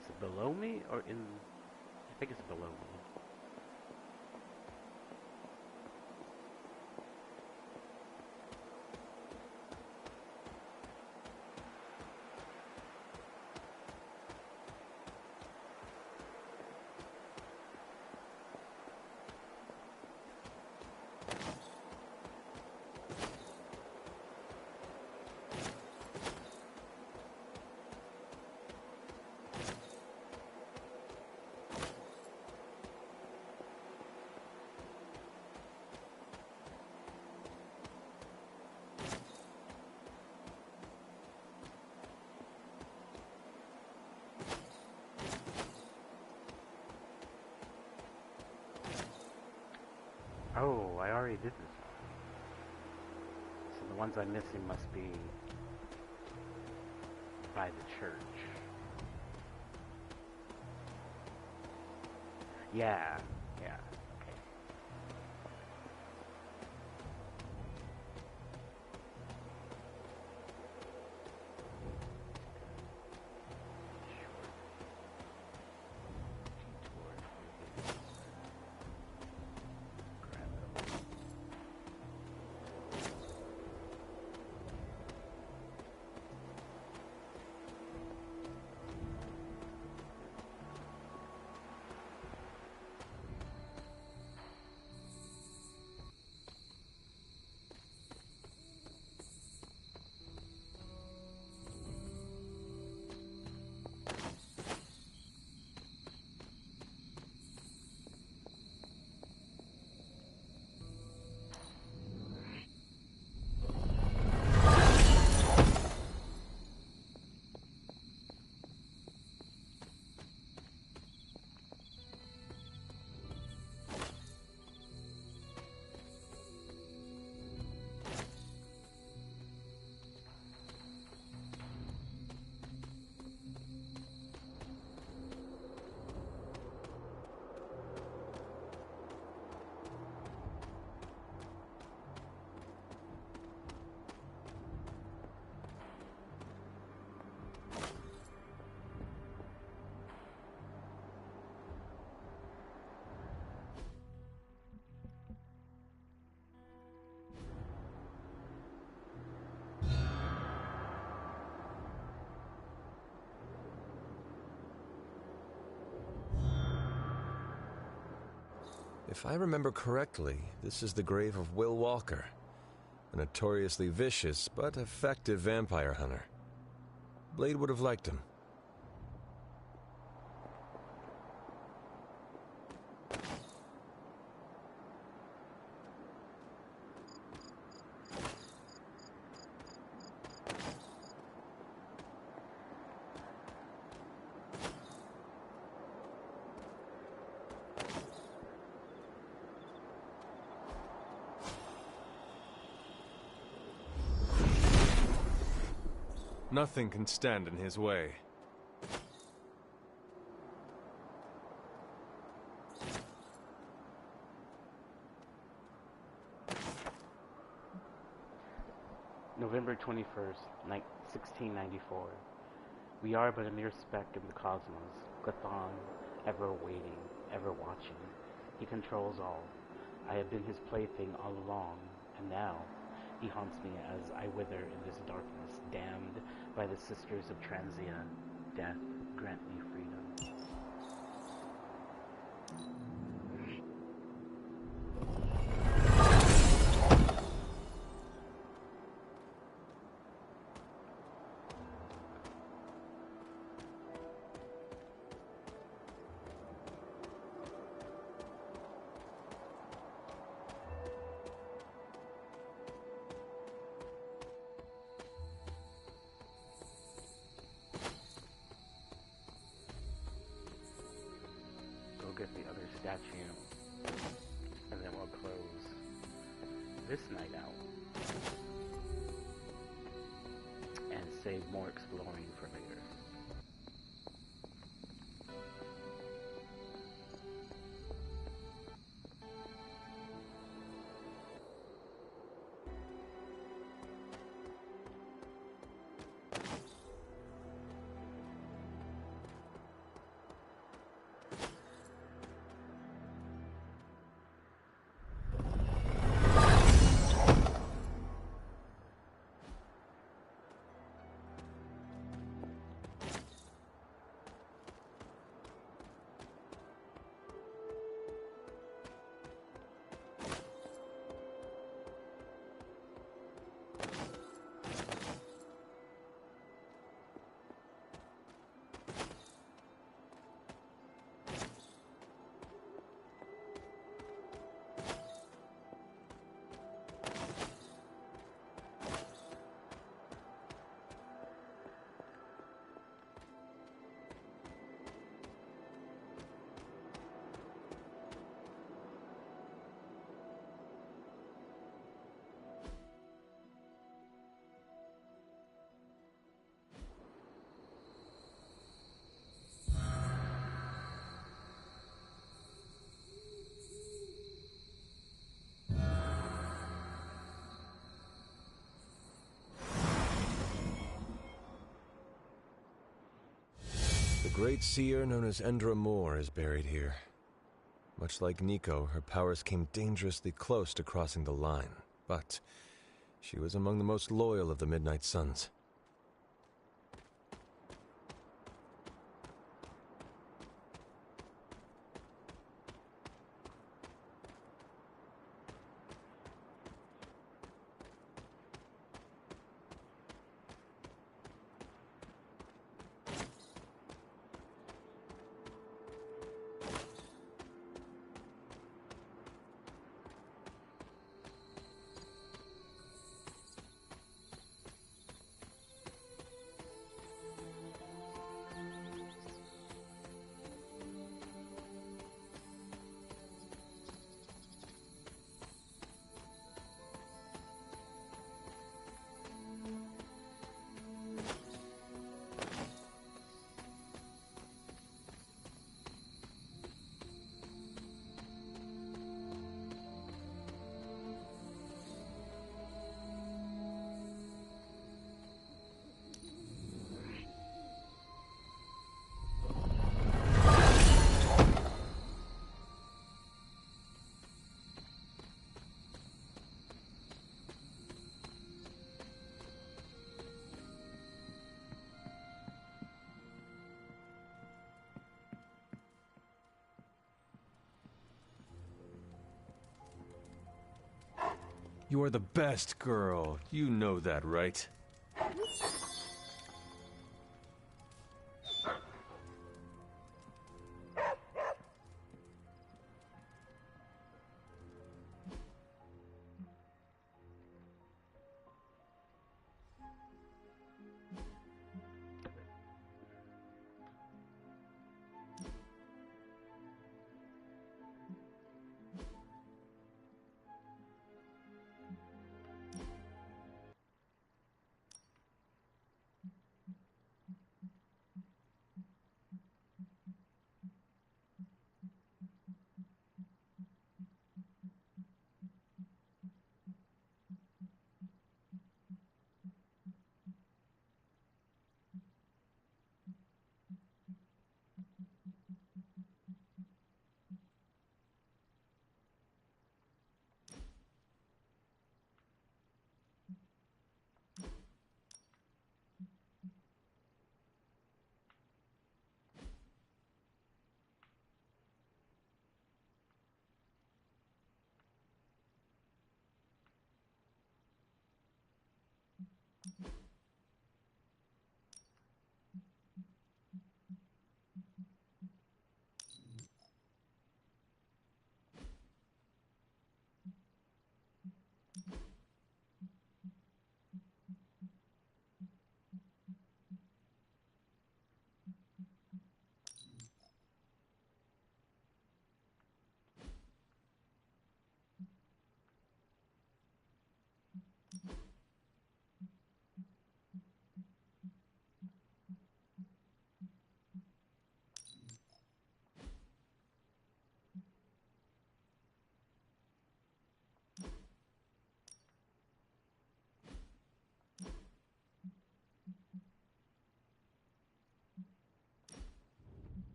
is it below me or in? I think it's below me. Oh, I already did this one. So the ones I'm missing must be by the church. Yeah, yeah, okay. If I remember correctly, this is the grave of Will Walker, a notoriously vicious but effective vampire hunter. Blade would have liked him. Nothing can stand in his way. November 21st, 1694. We are but a mere speck in the cosmos, Chthon, ever awaiting, ever watching. He controls all. I have been his plaything all along, and now he haunts me as I wither in this darkness, damned by the Sisters of Transia. death grant me freedom. Get the other statue, and then we'll close this night out and save more exploring for later. The great seer known as Endra Moore is buried here. Much like Nico, her powers came dangerously close to crossing the line, but she was among the most loyal of the Midnight Suns. You are the best girl. You know that, right?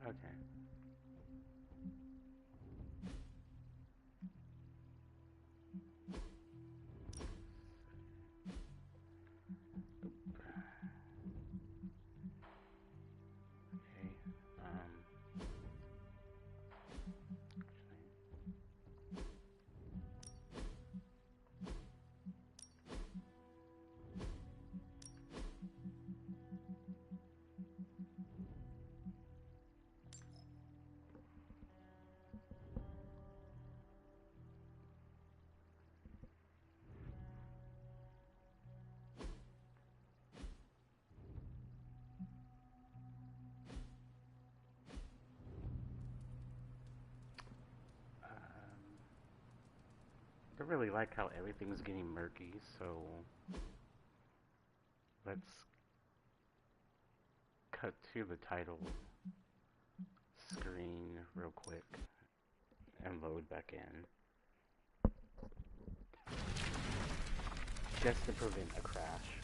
Okay. I really like how everything's getting murky, so let's cut to the title screen real quick and load back in. Just to prevent a crash.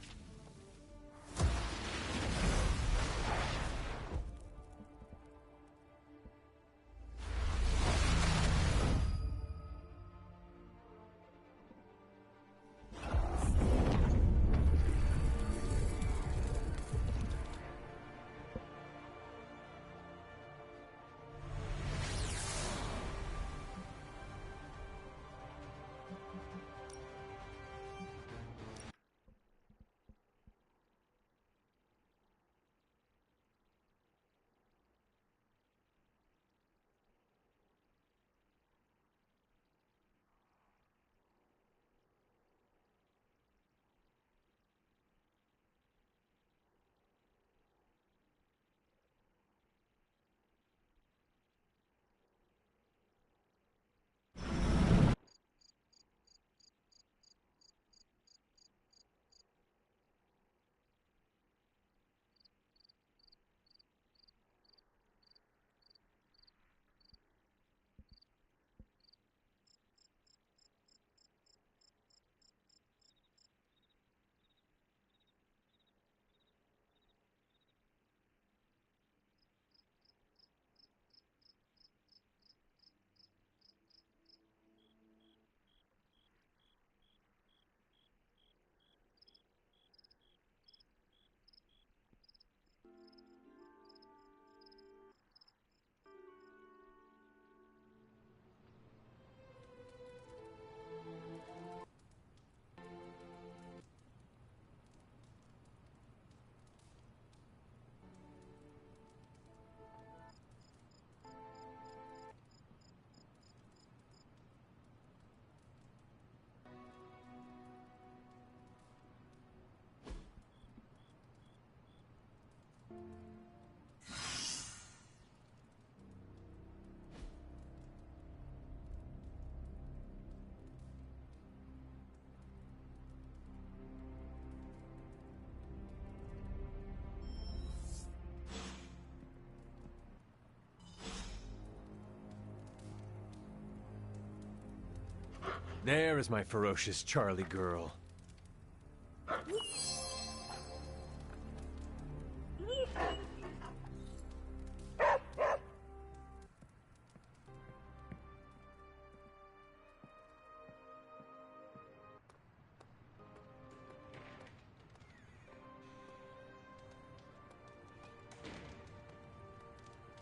There is my ferocious Charlie girl.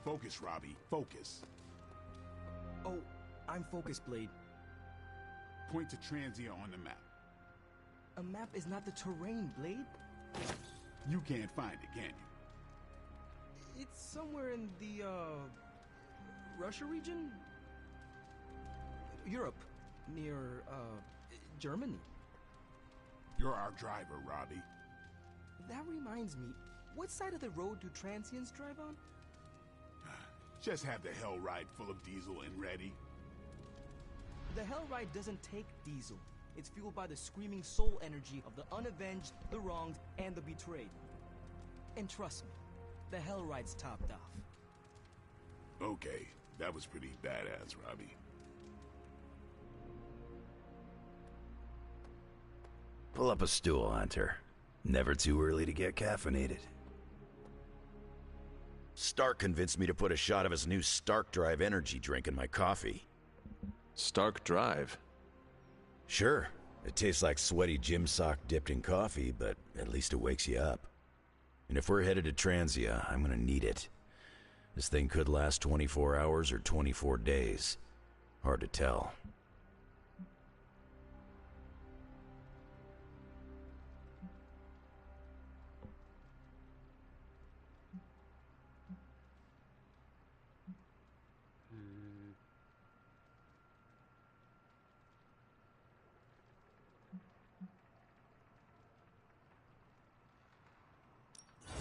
Focus, Robbie. Focus. Oh, I'm focused, Blade. Point to Transia on the map. A map is not the terrain, Blade. You can't find it, can you? It's somewhere in the, Russia region? Europe, near, Germany. You're our driver, Robbie. That reminds me, what side of the road do transients drive on? Just have the Hell Ride full of diesel and ready. The Hell Ride doesn't take diesel. It's fueled by the screaming soul energy of the unavenged, the wronged, and the betrayed. And trust me, the Hell Ride's topped off. Okay, that was pretty badass, Robbie. Pull up a stool, Hunter. Never too early to get caffeinated. Stark convinced me to put a shot of his new Stark Drive energy drink in my coffee. Stark Drive? Sure. It tastes like sweaty gym sock dipped in coffee, but at least it wakes you up. And if we're headed to Transia, I'm gonna need it. This thing could last 24 hours or 24 days. Hard to tell.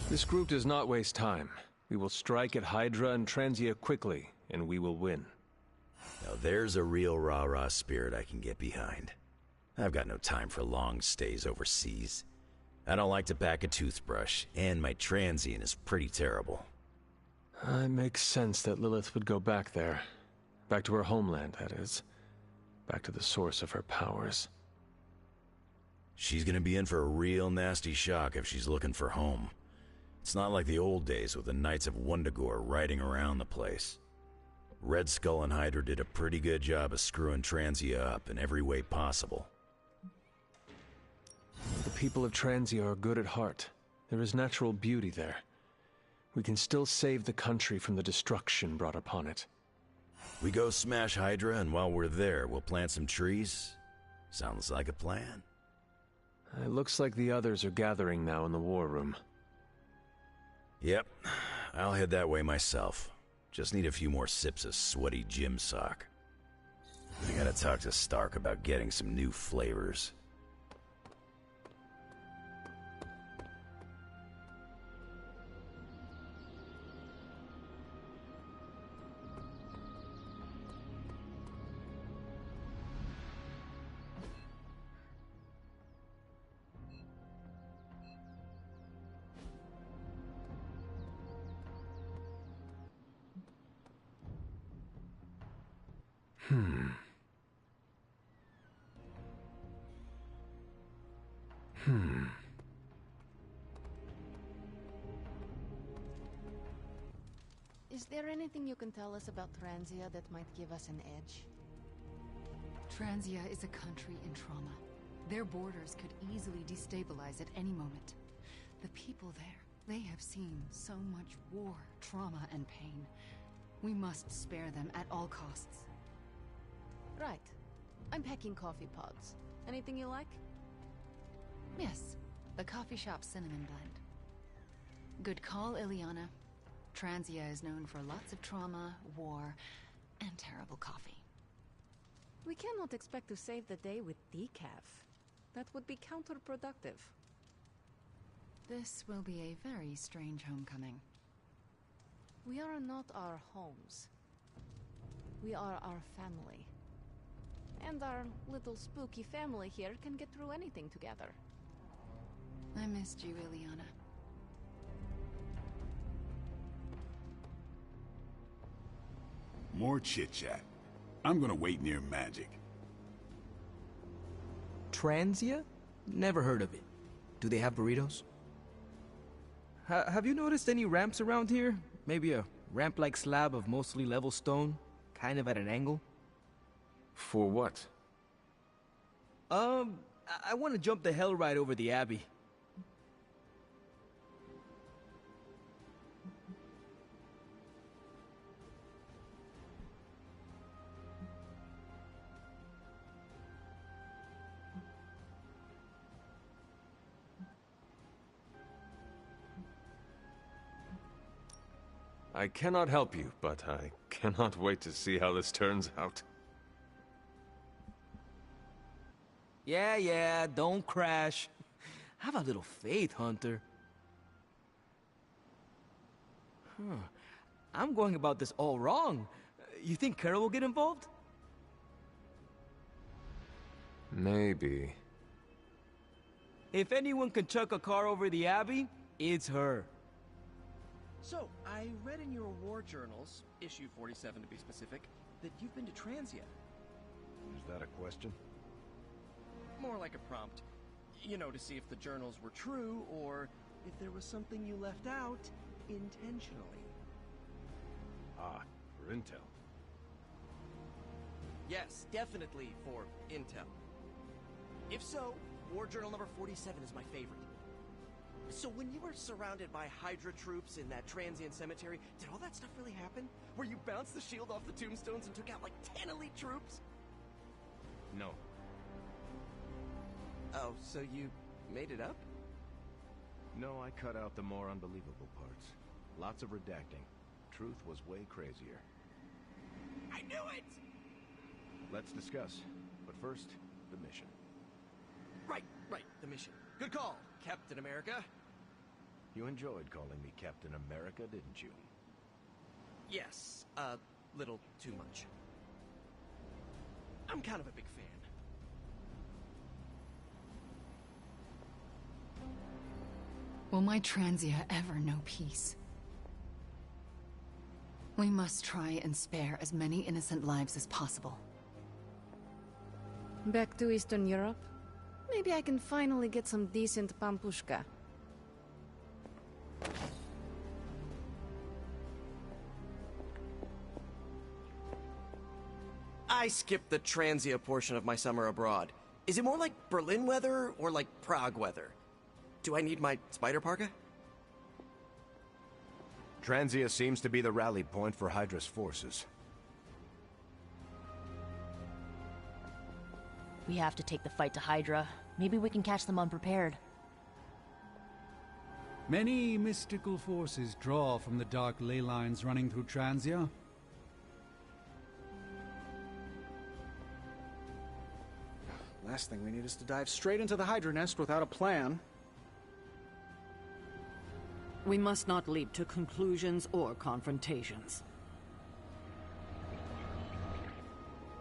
This group does not waste time. We will strike at Hydra and Transia quickly, and we will win. Now there's a real rah-rah spirit I can get behind. I've got no time for long stays overseas. I don't like to pack a toothbrush, and my transient is pretty terrible. It makes sense that Lilith would go back there. Back to her homeland, that is. Back to the source of her powers. She's gonna be in for a real nasty shock if she's looking for home. It's not like the old days with the Knights of Wundagore riding around the place. Red Skull and Hydra did a pretty good job of screwing Transia up in every way possible. The people of Transia are good at heart. There is natural beauty there. We can still save the country from the destruction brought upon it. We go smash Hydra, and while we're there, we'll plant some trees? Sounds like a plan. It looks like the others are gathering now in the war room. Yep, I'll head that way myself. Just need a few more sips of sweaty gym sock. I gotta talk to Stark about getting some new flavors. Is there anything you can tell us about Transia that might give us an edge? Transia is a country in trauma. Their borders could easily destabilize at any moment. The people there, they have seen so much war, trauma, and pain. We must spare them at all costs. Right. I'm packing coffee pods. Anything you like? Yes, the coffee shop cinnamon blend. Good call, Ileana. Transia is known for lots of trauma, war, and terrible coffee. We cannot expect to save the day with decaf. That would be counterproductive. This will be a very strange homecoming. We are not our homes. We are our family. And our little spooky family here can get through anything together. I missed you, Ileana. More chit-chat. I'm gonna wait near Magic. Transia? Never heard of it. Do they have burritos? Have you noticed any ramps around here? Maybe a ramp-like slab of mostly level stone, kind of at an angle? For what? I want to jump the hell right over the Abbey. I cannot help you, but I cannot wait to see how this turns out. Yeah, don't crash. Have a little faith, Hunter. I'm going about this all wrong. You think Carol will get involved? Maybe. If anyone can chuck a car over the Abbey, it's her. So, I read in your war journals, issue 47 to be specific, that you've been to Transia. Is that a question? More like a prompt. You know, to see if the journals were true, or if there was something you left out intentionally. Ah, for intel. Yes, definitely for intel. If so, war journal number 47 is my favorite. So when you were surrounded by Hydra troops in that transient cemetery, did all that stuff really happen? Where you bounced the shield off the tombstones and took out like 10 elite troops? No. Oh, so you made it up? No, I cut out the more unbelievable parts. Lots of redacting. Truth was way crazier. I knew it! Let's discuss. But first, the mission. Right, the mission. Good call, Captain America. You enjoyed calling me Captain America, didn't you? Yes, a little too much. I'm kind of a big fan. Will my Transia ever know peace? We must try and spare as many innocent lives as possible. Back to Eastern Europe? Maybe I can finally get some decent pampushka. I skipped the Transia portion of my summer abroad. Is it more like Berlin weather or like Prague weather? Do I need my spider parka? Transia seems to be the rally point for Hydra's forces. We have to take the fight to Hydra. Maybe we can catch them unprepared. Many mystical forces draw from the dark ley lines running through Transia. Last thing we need is to dive straight into the Hydra nest without a plan. We must not leap to conclusions or confrontations.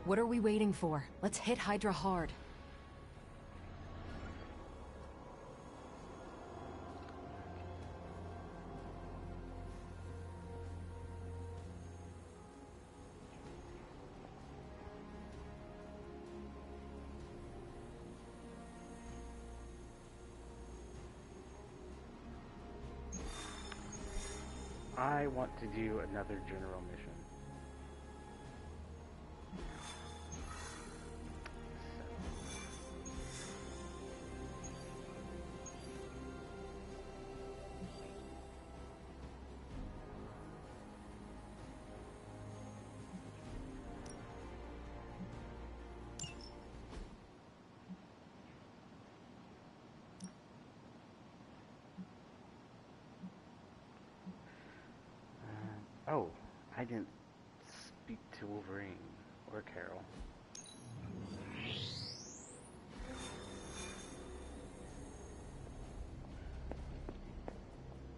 What are we waiting for? Let's hit Hydra hard. I want to do another general mission. Oh, I didn't speak to Wolverine or Carol.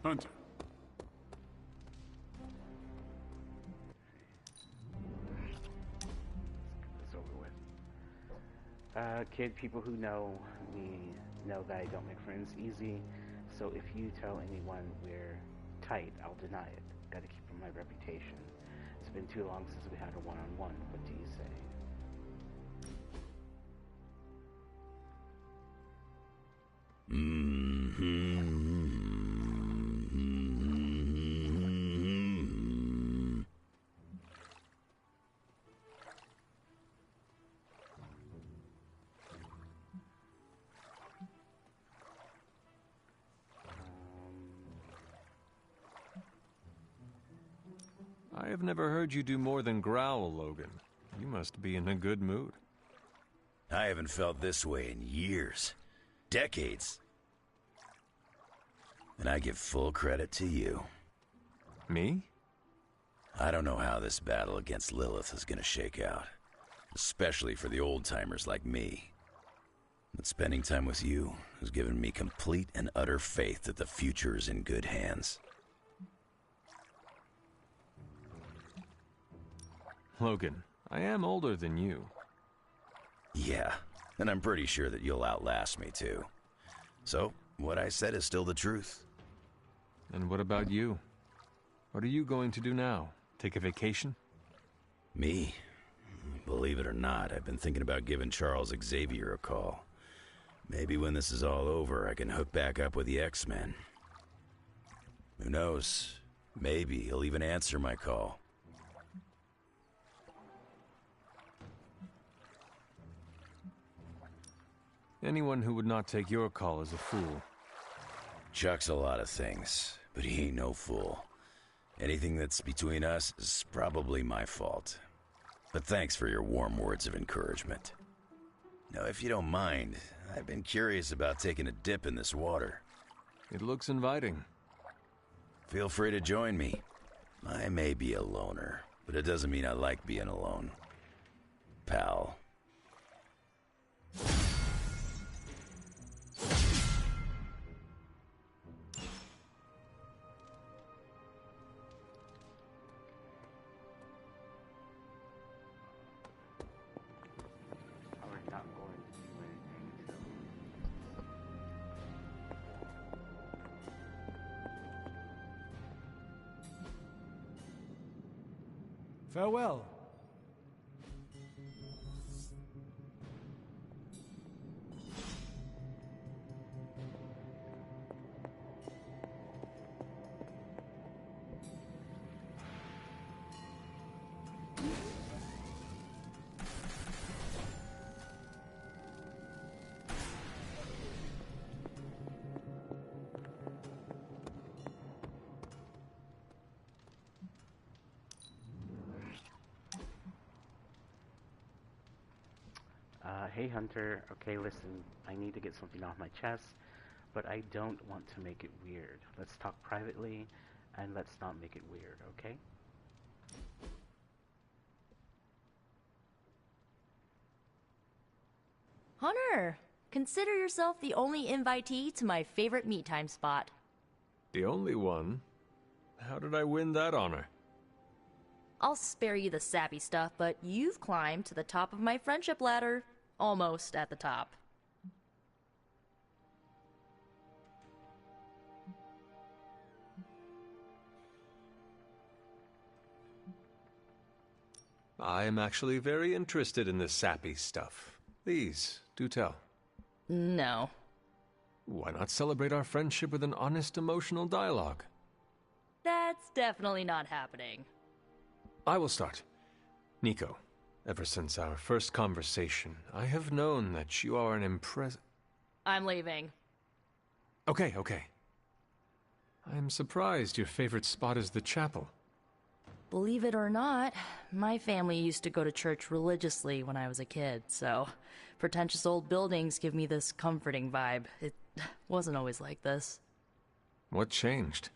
Hunter. It's over with. Kid, people who know me know that I don't make friends easy, so if you tell anyone we're tight, I'll deny it. Gotta keep up my reputation. It's been too long since we had a one-on-one. What do you say? have never heard you do more than growl, Logan. You must be in a good mood. I haven't felt this way in years. Decades. And I give full credit to you. Me? I don't know how this battle against Lilith is gonna shake out. Especially for the old-timers like me. But spending time with you has given me complete and utter faith that the future is in good hands. Logan, I am older than you. Yeah, and I'm pretty sure that you'll outlast me too. So, what I said is still the truth. And what about you? What are you going to do now? Take a vacation? Me? Believe it or not, I've been thinking about giving Charles Xavier a call. Maybe when this is all over, I can hook back up with the X-Men. Who knows? Maybe he'll even answer my call. Anyone who would not take your call is a fool. Chuck's a lot of things, but he ain't no fool. Anything that's between us is probably my fault. But thanks for your warm words of encouragement. Now, if you don't mind, I've been curious about taking a dip in this water. It looks inviting. Feel free to join me. I may be a loner, but it doesn't mean I like being alone. Pal. Farewell. Hey Hunter, okay listen, I need to get something off my chest, but I don't want to make it weird. Let's talk privately, and let's not make it weird, okay? Hunter, consider yourself the only invitee to my favorite meet time spot. The only one? How did I win that honor? I'll spare you the sappy stuff, but you've climbed to the top of my friendship ladder. Almost at the top. I am actually very interested in this sappy stuff. Please, do tell. No. Why not celebrate our friendship with an honest emotional dialogue? That's definitely not happening. I will start. Nico. Ever since our first conversation, I have known that you are an I'm leaving. Okay. I am surprised your favorite spot is the chapel. Believe it or not, my family used to go to church religiously when I was a kid, so pretentious old buildings give me this comforting vibe. It wasn't always like this. What changed?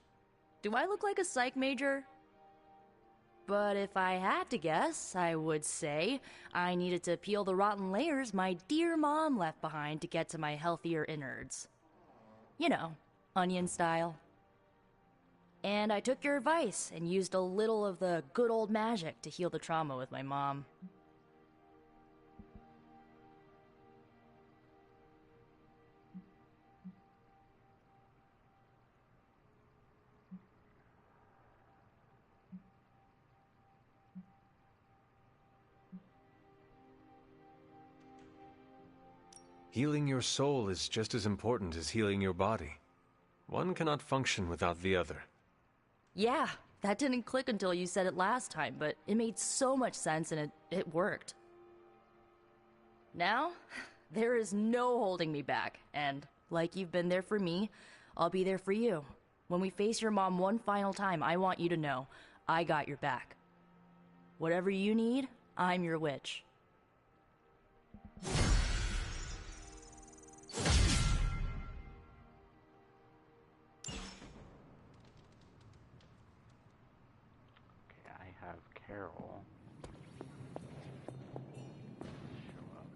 Do I look like a psych major? But if I had to guess, I would say I needed to peel the rotten layers my dear mom left behind to get to my healthier innards. You know, onion style. And I took your advice and used a little of the good old magic to heal the trauma with my mom. Healing your soul is just as important as healing your body. One cannot function without the other. Yeah, that didn't click until you said it last time, but it made so much sense and it worked. Now, there is no holding me back, and like you've been there for me, I'll be there for you. When we face your mom one final time, I want you to know, I got your back. Whatever you need, I'm your witch. Okay, I have Carol. Show up.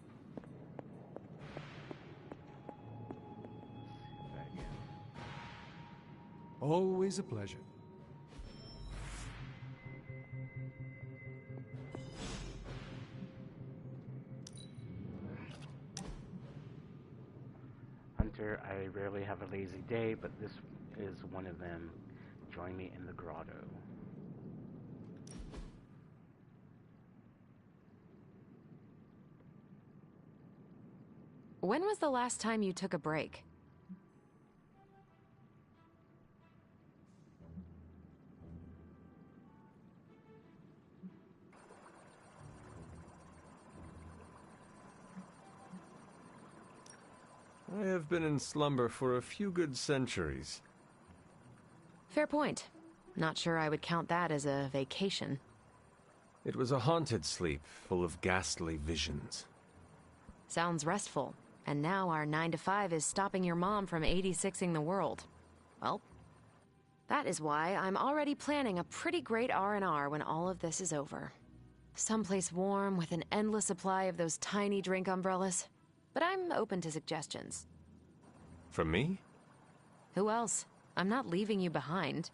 See if I can. Always a pleasure. Hunter, I rarely have a lazy day, but this is one of them. Join me in the grotto. When was the last time you took a break? I have been in slumber for a few good centuries. Fair point. Not sure I would count that as a vacation. It was a haunted sleep, full of ghastly visions. Sounds restful. And now our 9 to 5 is stopping your mom from 86ing the world. Well, that is why I'm already planning a pretty great R&R when all of this is over. Someplace warm with an endless supply of those tiny drink umbrellas. But I'm open to suggestions. From me? Who else? I'm not leaving you behind.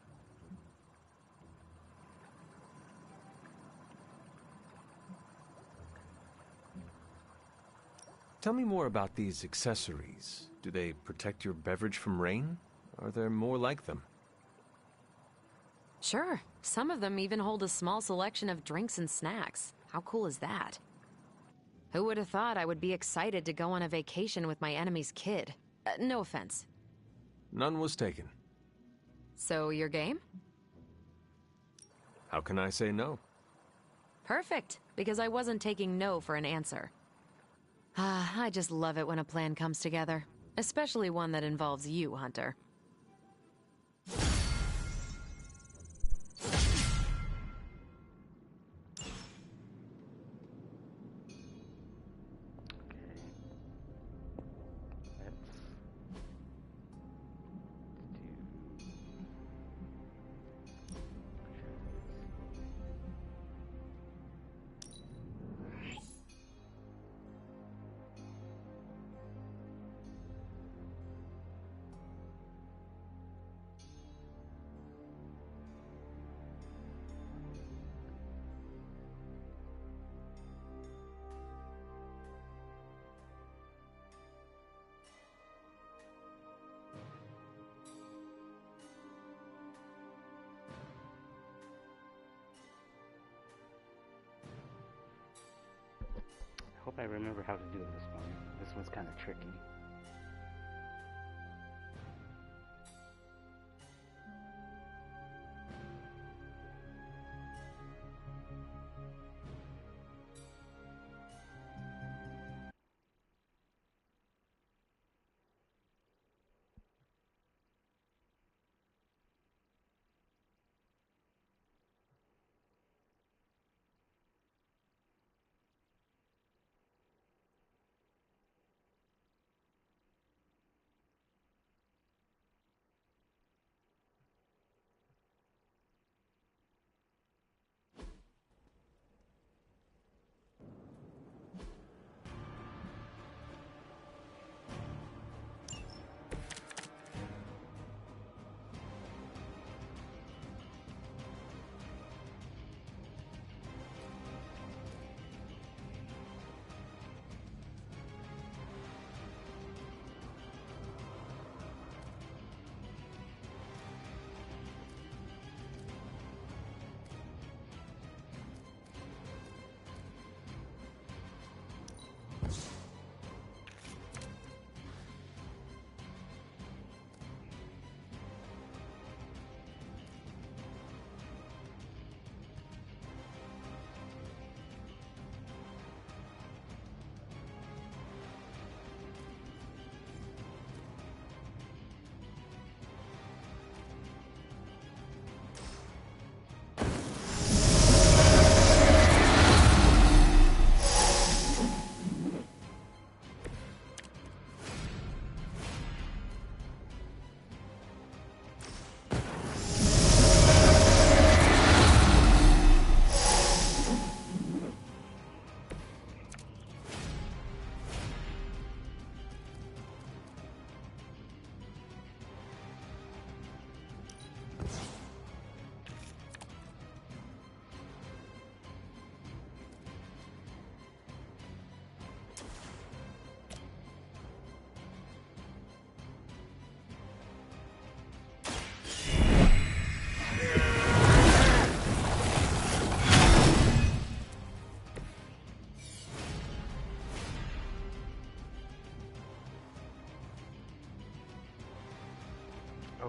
Tell me more about these accessories. Do they protect your beverage from rain? Are there more like them? Sure. Some of them even hold a small selection of drinks and snacks. How cool is that? Who would have thought I would be excited to go on a vacation with my enemy's kid? No offense. None was taken. So, your game? How can I say no? Perfect, because I wasn't taking no for an answer. I just love it when a plan comes together. Especially one that involves you, Hunter. I hope I remember how to do this one. This one's kind of tricky.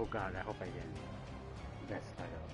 Oh god, I hope I didn't mess that up.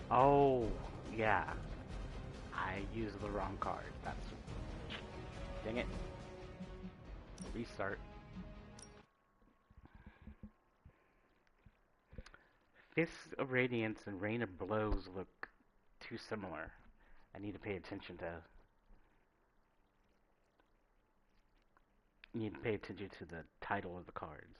Oh, yeah. I used the wrong card. That's... Dang it. Restart. Fists of Radiance and Rain of Blows look too similar. I need to pay attention to... You need to pay attention to the title of the cards.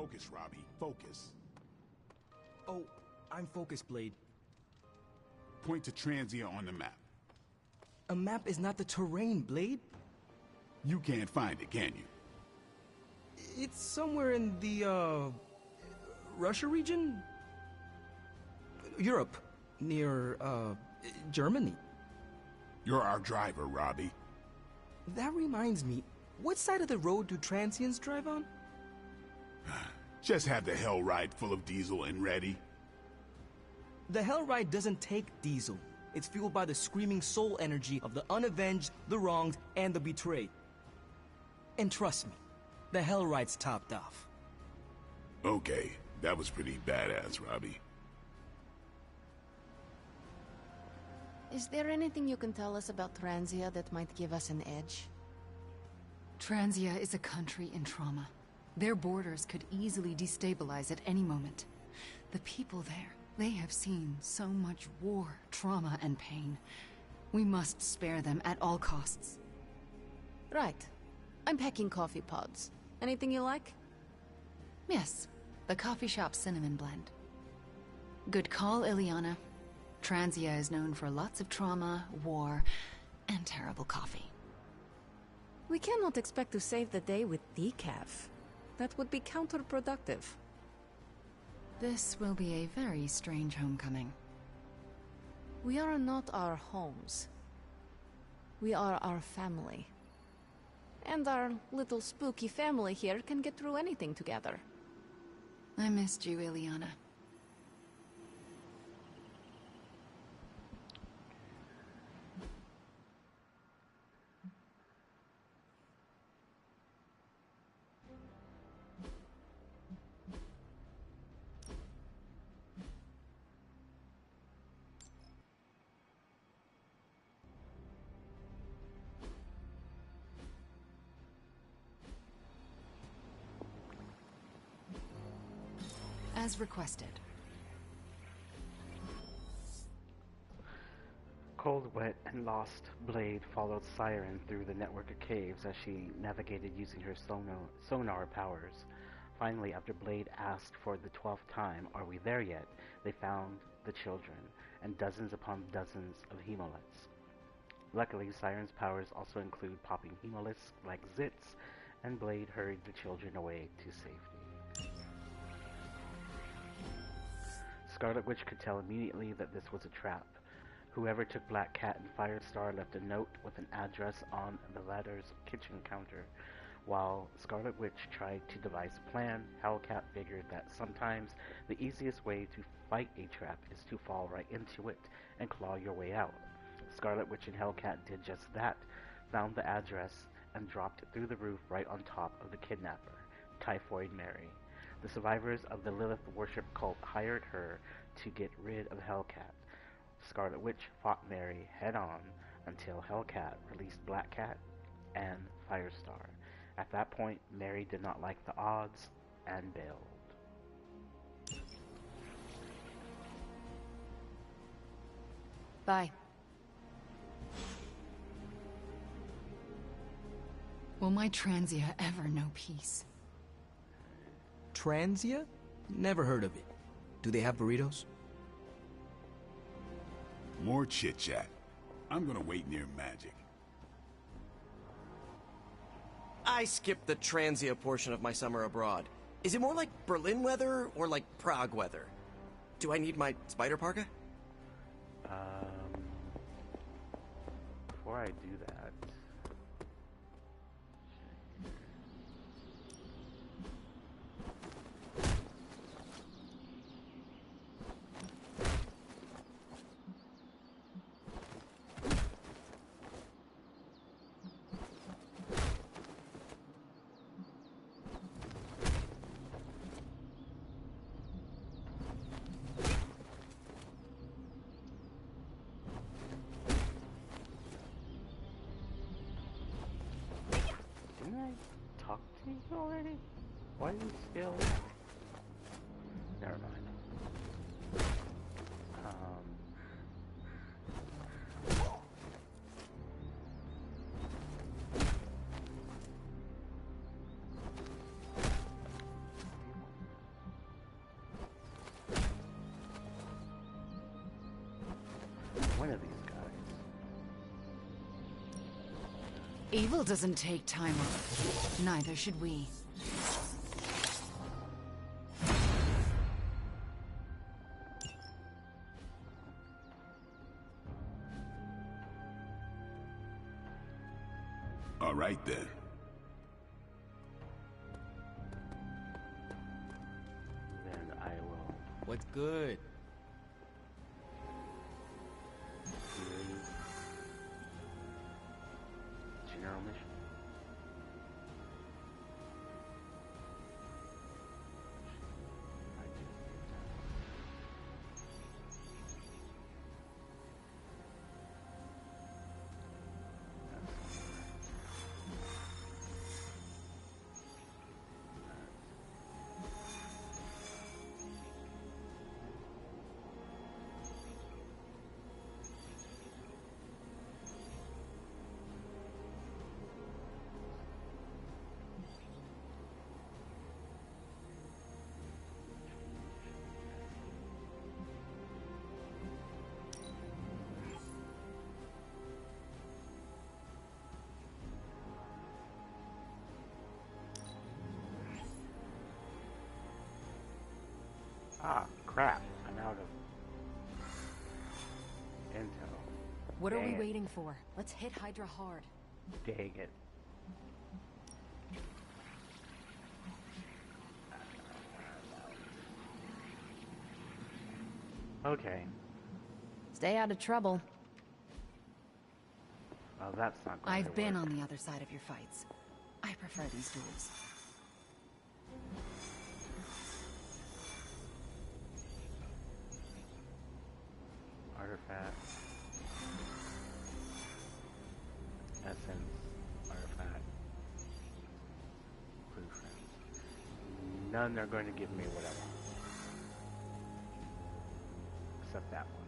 Focus, Robbie. Focus. Oh, I'm focused, Blade. Point to Transia on the map. A map is not the terrain, Blade. You can't find it, can you? It's somewhere in the, Russia region? Europe. Near, Germany. You're our driver, Robbie. That reminds me, what side of the road do transients drive on? Just have the Hell Ride full of diesel and ready. The Hell Ride doesn't take diesel. It's fueled by the screaming soul energy of the unavenged, the wronged, and the betrayed. And trust me, the Hell Ride's topped off. Okay, that was pretty badass, Robbie. Is there anything you can tell us about Transia that might give us an edge? Transia is a country in trauma. Their borders could easily destabilize at any moment. The people there, they have seen so much war, trauma, and pain. We must spare them at all costs. Right. I'm packing coffee pods. Anything you like? Yes, the coffee shop cinnamon blend. Good call, Ileana. Transia is known for lots of trauma, war, and terrible coffee. We cannot expect to save the day with decaf. That would be counterproductive. This will be a very strange homecoming. We are not our homes. We are our family. And our little spooky family here can get through anything together. I missed you, Ileana. As requested. Cold, wet, and lost, Blade followed Siren through the network of caves as she navigated using her sonar powers. Finally, after Blade asked for the 12th time, "Are we there yet?" they found the children, and dozens upon dozens of hemoliths. Luckily, Siren's powers also include popping hemoliths like zits, and Blade hurried the children away to safety. Scarlet Witch could tell immediately that this was a trap. Whoever took Black Cat and Firestar left a note with an address on the latter's kitchen counter. While Scarlet Witch tried to devise a plan, Hellcat figured that sometimes the easiest way to fight a trap is to fall right into it and claw your way out. Scarlet Witch and Hellcat did just that, found the address, and dropped it through the roof right on top of the kidnapper, Typhoid Mary. The survivors of the Lilith worship cult hired her to get rid of Hellcat. Scarlet Witch fought Mary head-on until Hellcat released Black Cat and Firestar. At that point, Mary did not like the odds and bailed. Bye. Will my Transia ever know peace? Transia? Never heard of it. Do they have burritos? More chit-chat. I'm gonna wait near Magic. I skipped the Transia portion of my summer abroad. Is it more like Berlin weather or like Prague weather? Do I need my spider parka? Before I do that... Didn't I talk to you already? Why are you still... Never mind. Evil doesn't take time off. Neither should we. All right, then. Then I will... What's good? General mission. Ah, crap. I'm out of intel. What are we Dang it. waiting for? Let's hit Hydra hard. Dang it. Okay. Stay out of trouble. Well, that's not going I've to been work. on the other side of your fights. I prefer these duels. Artifact. Essence. Artifact. Blueprints. None are going to give me what I want. Except that one.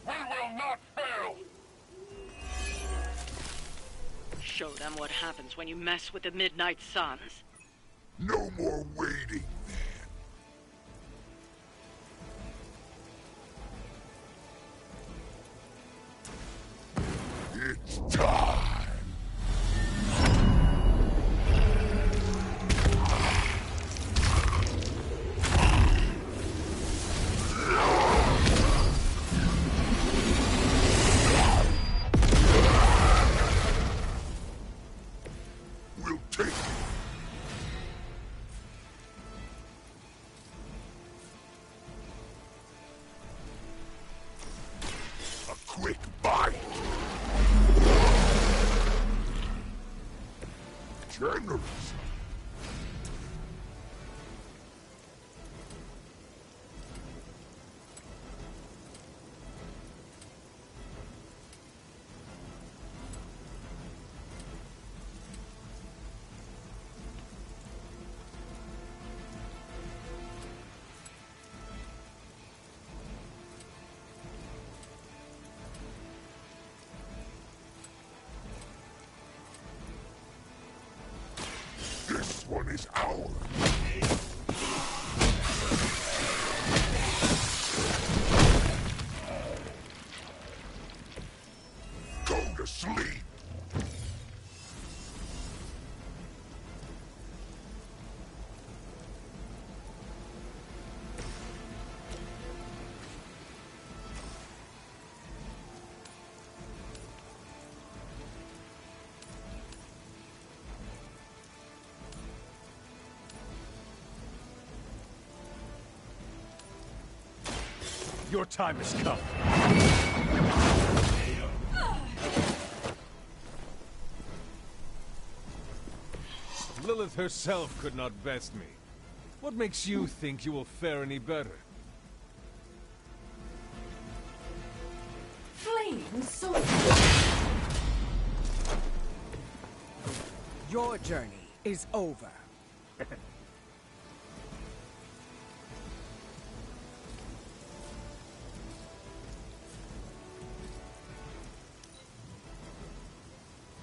We will not fail! Show them what happens when you mess with the Midnight Suns. No more waiting. It's time! generous. This one is ours. Go to sleep. Your time has come. Lilith herself could not best me. What makes you think you will fare any better? Flaming sword! Your journey is over.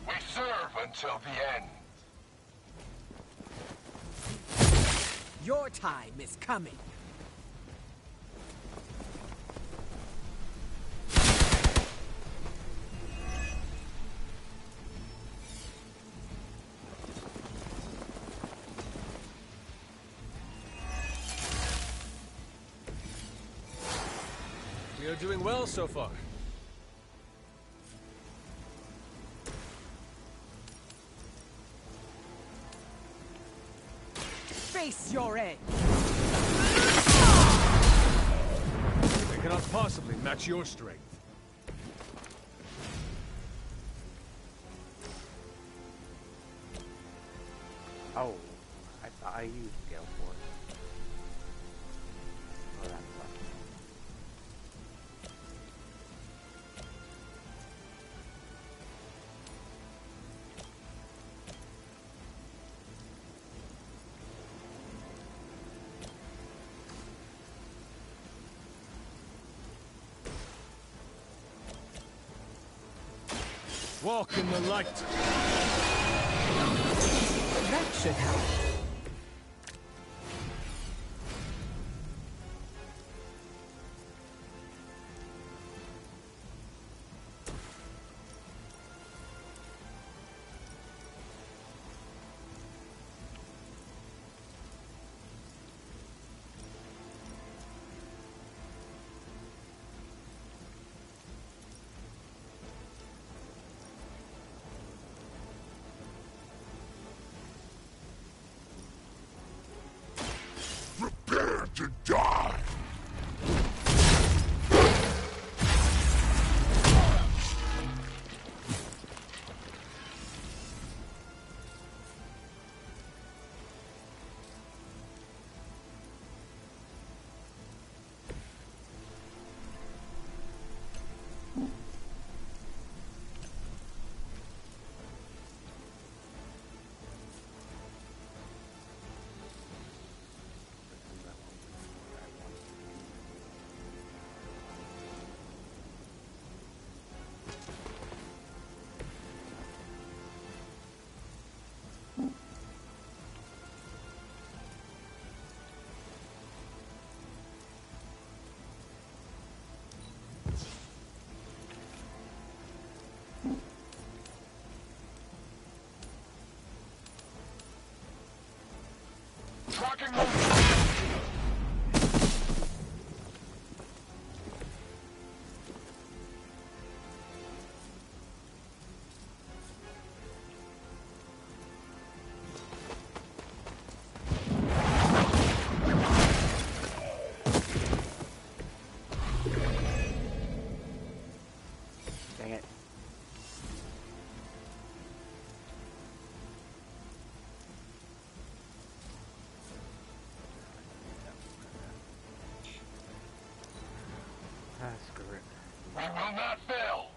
We serve until the end. Your time is coming. We are doing well so far. Face your edge. They cannot possibly match your strength. Oh, I thought I used Gale Force. Oh, that sucks. Walk in the light. That should help. Prepare to die. Tracking movement. Dang it. We will not fail.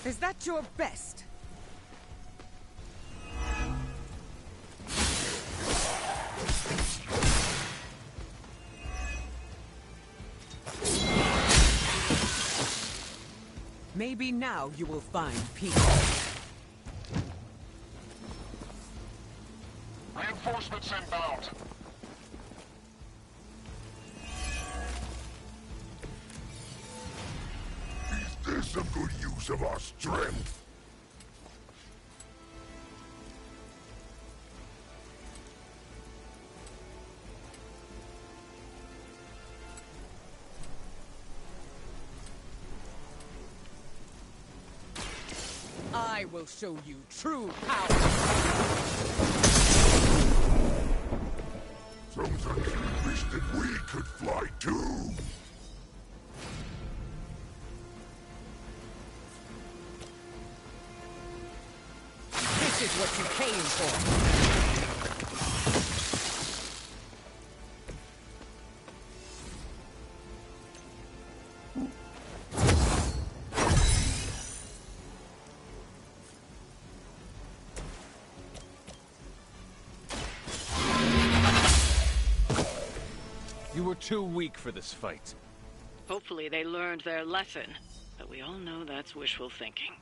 Is that your best? Maybe now you will find peace. Reinforcements inbound. Is this a good use of our strength? I will show you true power. Sometimes we wish that we could fly too. This is what you came for. You were too weak for this fight. Hopefully they learned their lesson, but we all know that's wishful thinking.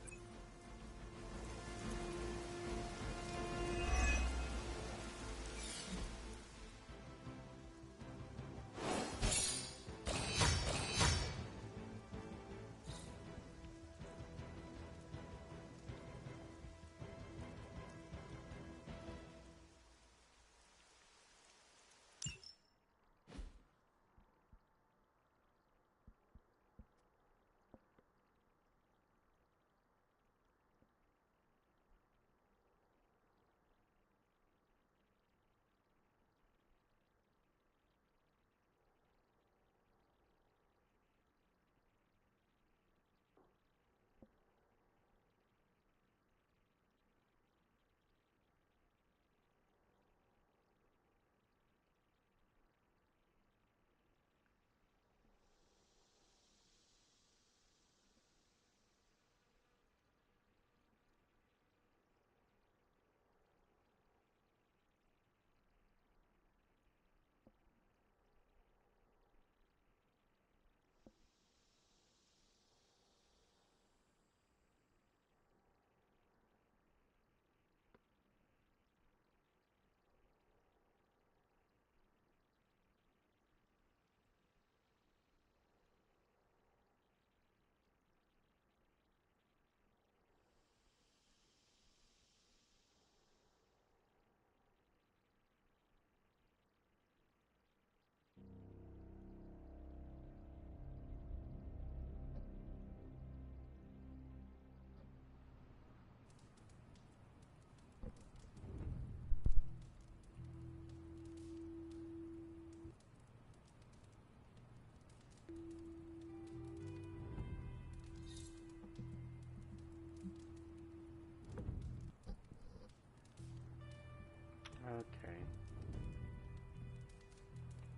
Okay.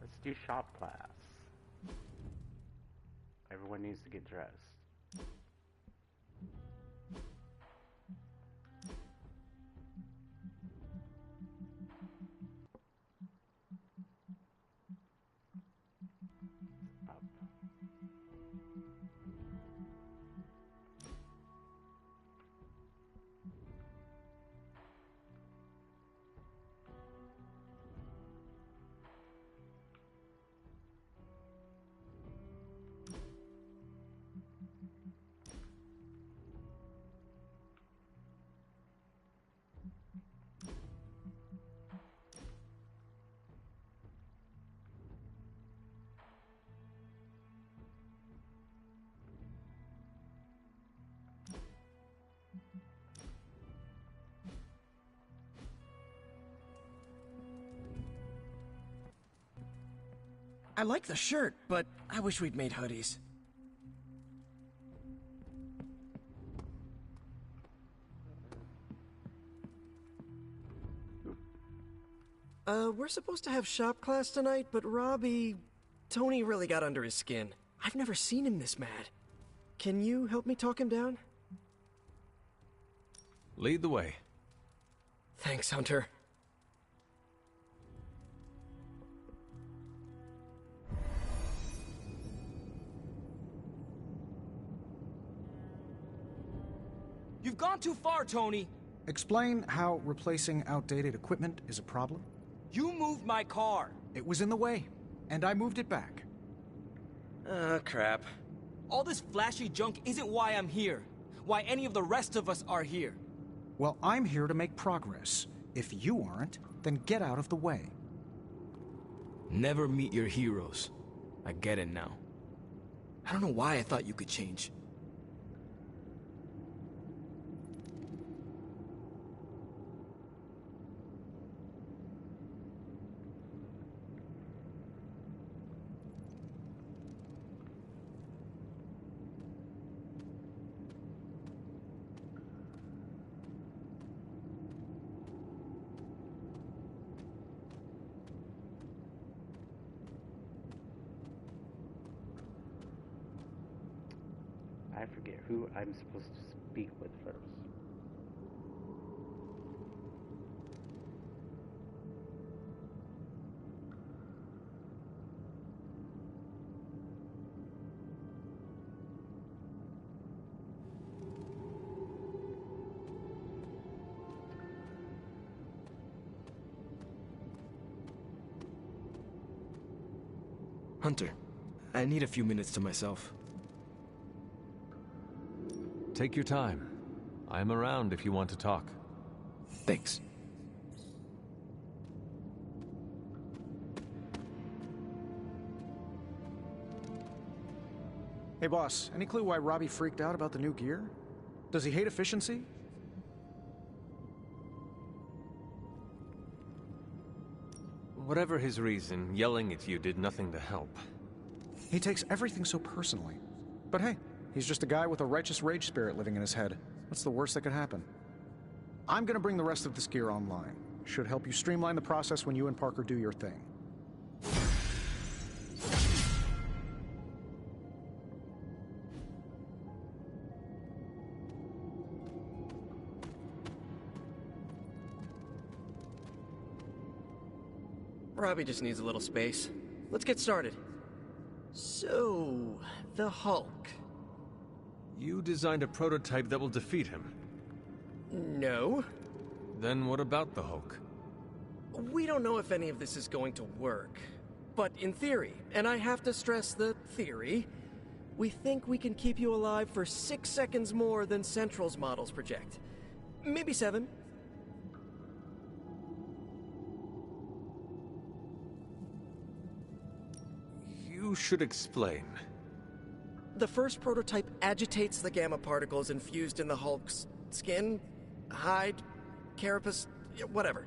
Let's do shop class. Everyone needs to get dressed. Up. I like the shirt, but I wish we'd made hoodies. We're supposed to have shop class tonight, but Tony really got under his skin. I've never seen him this mad. Can you help me talk him down? Lead the way. Thanks, Hunter. You've gone too far, Tony! Explain how replacing outdated equipment is a problem. You moved my car! It was in the way, and I moved it back. Crap. All this flashy junk isn't why I'm here. Why any of the rest of us are here. Well, I'm here to make progress. If you aren't, then get out of the way. Never meet your heroes. I get it now. I don't know why I thought you could change. I forget who I'm supposed to speak with first. Hunter, I need a few minutes to myself. Take your time. I'm around if you want to talk. Thanks. Hey boss, any clue why Robbie freaked out about the new gear? Does he hate efficiency? Whatever his reason, yelling at you did nothing to help. He takes everything so personally. But hey, he's just a guy with a righteous rage spirit living in his head. What's the worst that could happen? I'm gonna bring the rest of this gear online. Should help you streamline the process when you and Parker do your thing. Robbie just needs a little space. Let's get started. So, the Hulk. You designed a prototype that will defeat him. No. Then what about the Hulk? We don't know if any of this is going to work. But in theory, and I have to stress the theory, we think we can keep you alive for 6 seconds more than Central's models project. Maybe 7. You should explain. The first prototype agitates the gamma particles infused in the Hulk's skin, hide, carapace, whatever.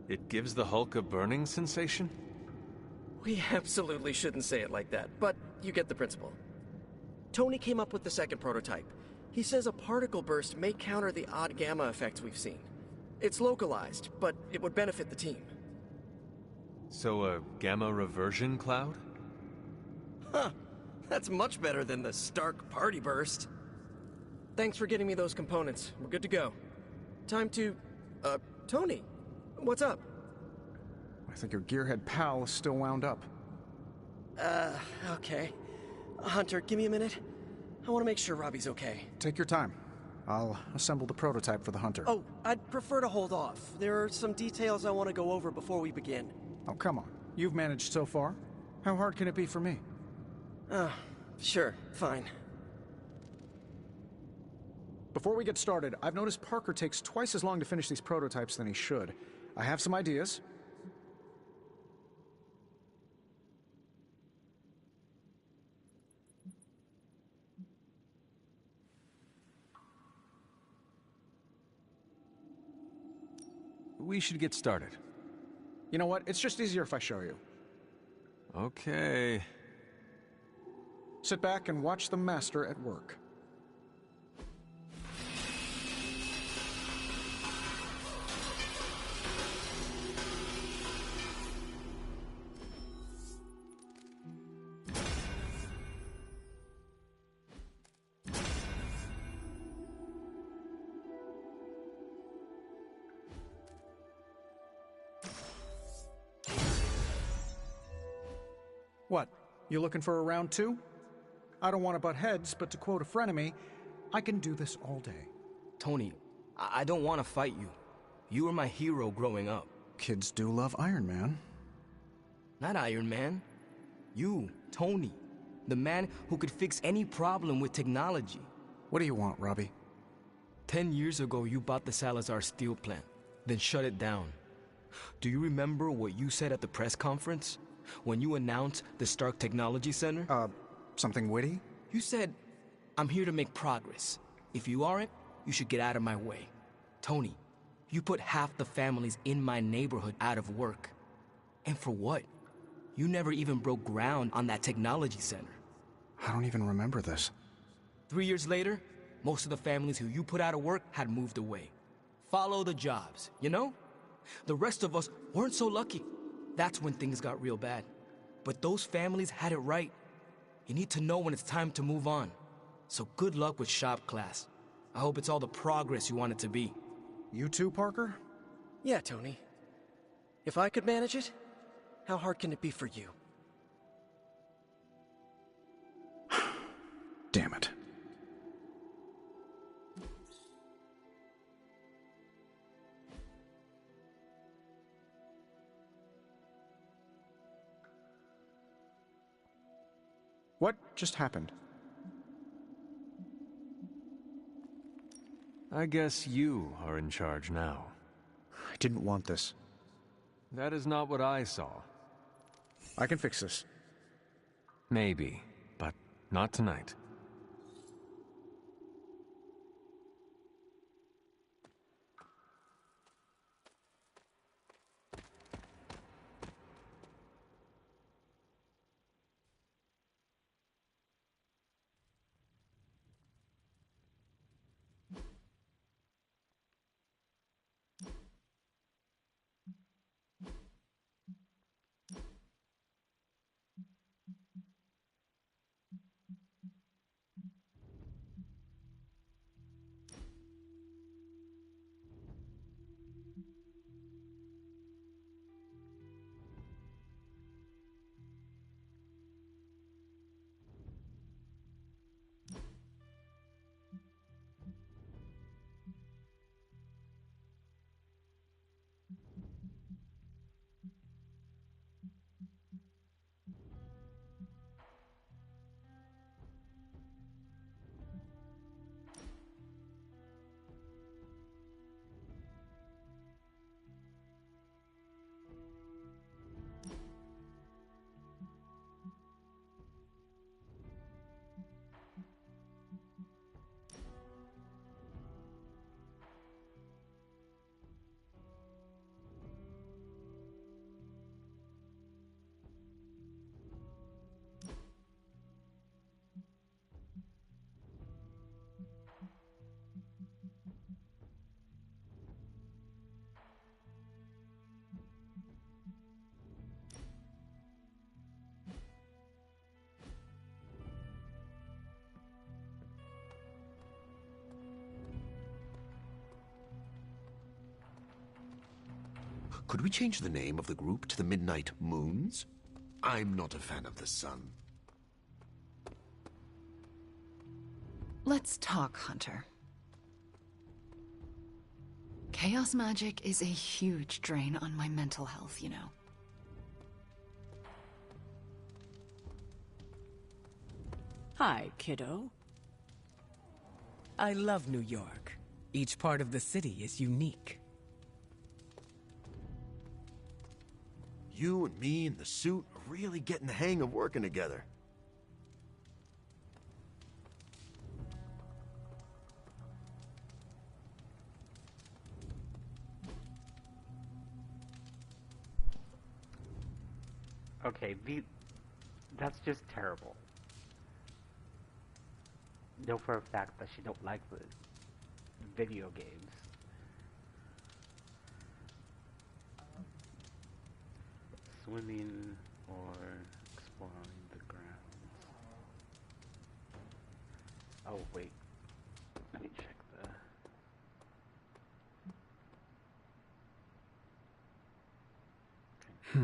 It gives the Hulk a burning sensation? We absolutely shouldn't say it like that, but you get the principle. Tony came up with the second prototype. He says a particle burst may counter the odd gamma effects we've seen. It's localized, but it would benefit the team. So a gamma reversion cloud? Huh. That's much better than the Stark party burst. Thanks for getting me those components. We're good to go. Time to... Tony, what's up? I think your gearhead pal is still wound up. Okay. Hunter, give me a minute. I want to make sure Robbie's okay. Take your time. I'll assemble the prototype for the Hunter. Oh, I'd prefer to hold off. There are some details I want to go over before we begin. Oh, come on. You've managed so far. How hard can it be for me? Sure, fine. Before we get started, I've noticed Parker takes twice as long to finish these prototypes than he should. I have some ideas. We should get started. You know what? It's just easier if I show you. Okay. Sit back and watch the master at work. What, you looking for a round two? I don't want to butt heads, but to quote a frenemy, I can do this all day. Tony, I don't want to fight you. You were my hero growing up. Kids do love Iron Man. Not Iron Man. You, Tony. The man who could fix any problem with technology. What do you want, Robbie? 10 years ago, you bought the Salazar steel plant, then shut it down. Do you remember what you said at the press conference? When you announced the Stark Technology Center? Something witty? You said, I'm here to make progress. If you aren't, you should get out of my way. Tony, you put half the families in my neighborhood out of work. And for what? You never even broke ground on that technology center. I don't even remember this. 3 years later, most of the families who you put out of work had moved away. Follow the jobs, you know? The rest of us weren't so lucky. That's when things got real bad. But those families had it right. You need to know when it's time to move on. So good luck with shop class. I hope it's all the progress you want it to be. You too, Parker? Yeah, Tony. If I could manage it, how hard can it be for you? Damn it. What just happened? I guess you are in charge now. I didn't want this. That is not what I saw. I can fix this. Maybe, but not tonight. Could we change the name of the group to the Midnight Moons? I'm not a fan of the sun. Let's talk, Hunter. Chaos magic is a huge drain on my mental health, you know. Hi, kiddo. I love New York. Each part of the city is unique. You and me in the suit are really getting the hang of working together. Okay, that's just terrible. Know for a fact that she don't like the video games. Swimming or exploring the grounds. Oh wait, let me check the...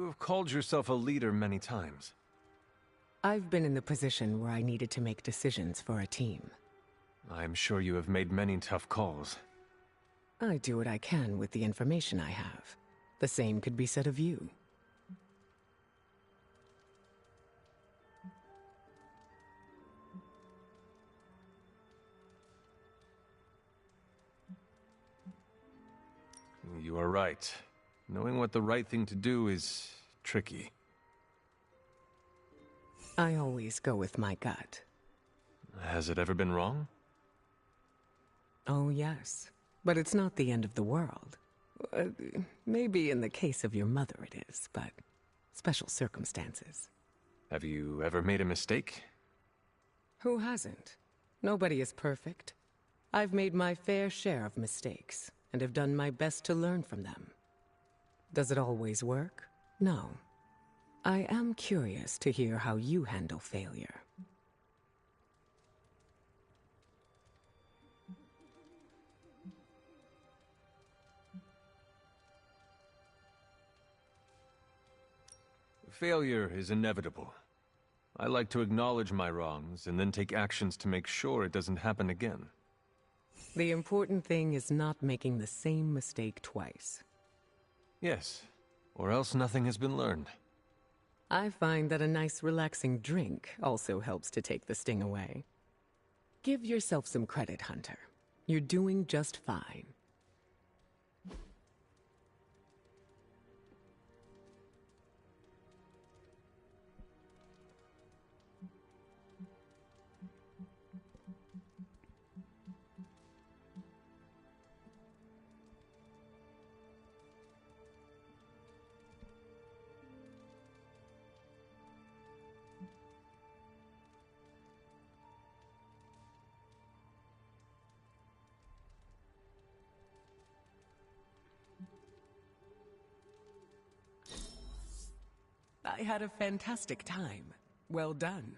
have called yourself a leader many times. I've been in the position where I needed to make decisions for a team. I'm sure you have made many tough calls. I do what I can with the information I have. The same could be said of you. You are right. Knowing what the right thing to do is tricky. I always go with my gut. Has it ever been wrong? Oh, yes. But it's not the end of the world. Maybe in the case of your mother it is, but special circumstances. Have you ever made a mistake? Who hasn't? Nobody is perfect. I've made my fair share of mistakes, and have done my best to learn from them. Does it always work? No. I am curious to hear how you handle failure. Failure is inevitable. I like to acknowledge my wrongs and then take actions to make sure it doesn't happen again. The important thing is not making the same mistake twice. Yes, or else nothing has been learned. I find that a nice relaxing drink also helps to take the sting away. Give yourself some credit, Hunter. You're doing just fine. I had a fantastic time. Well done.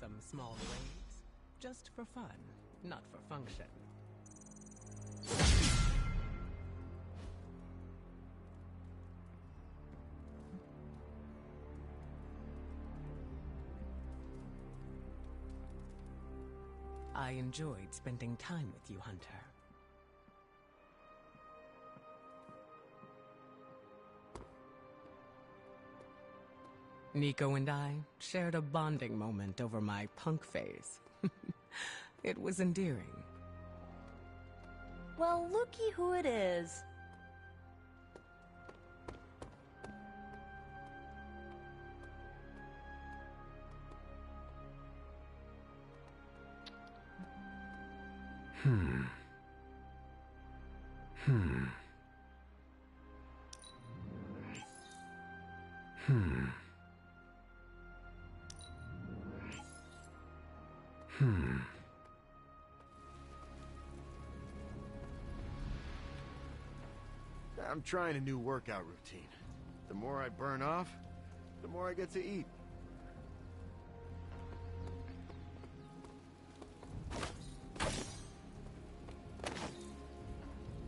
Some small waves, just for fun, not for function. I enjoyed spending time with you, Hunter. Nico and I shared a bonding moment over my punk phase. It was endearing. Well, looky who it is. Hmm. Hmm. Hmm. Hmm. I'm trying a new workout routine. The more I burn off, the more I get to eat.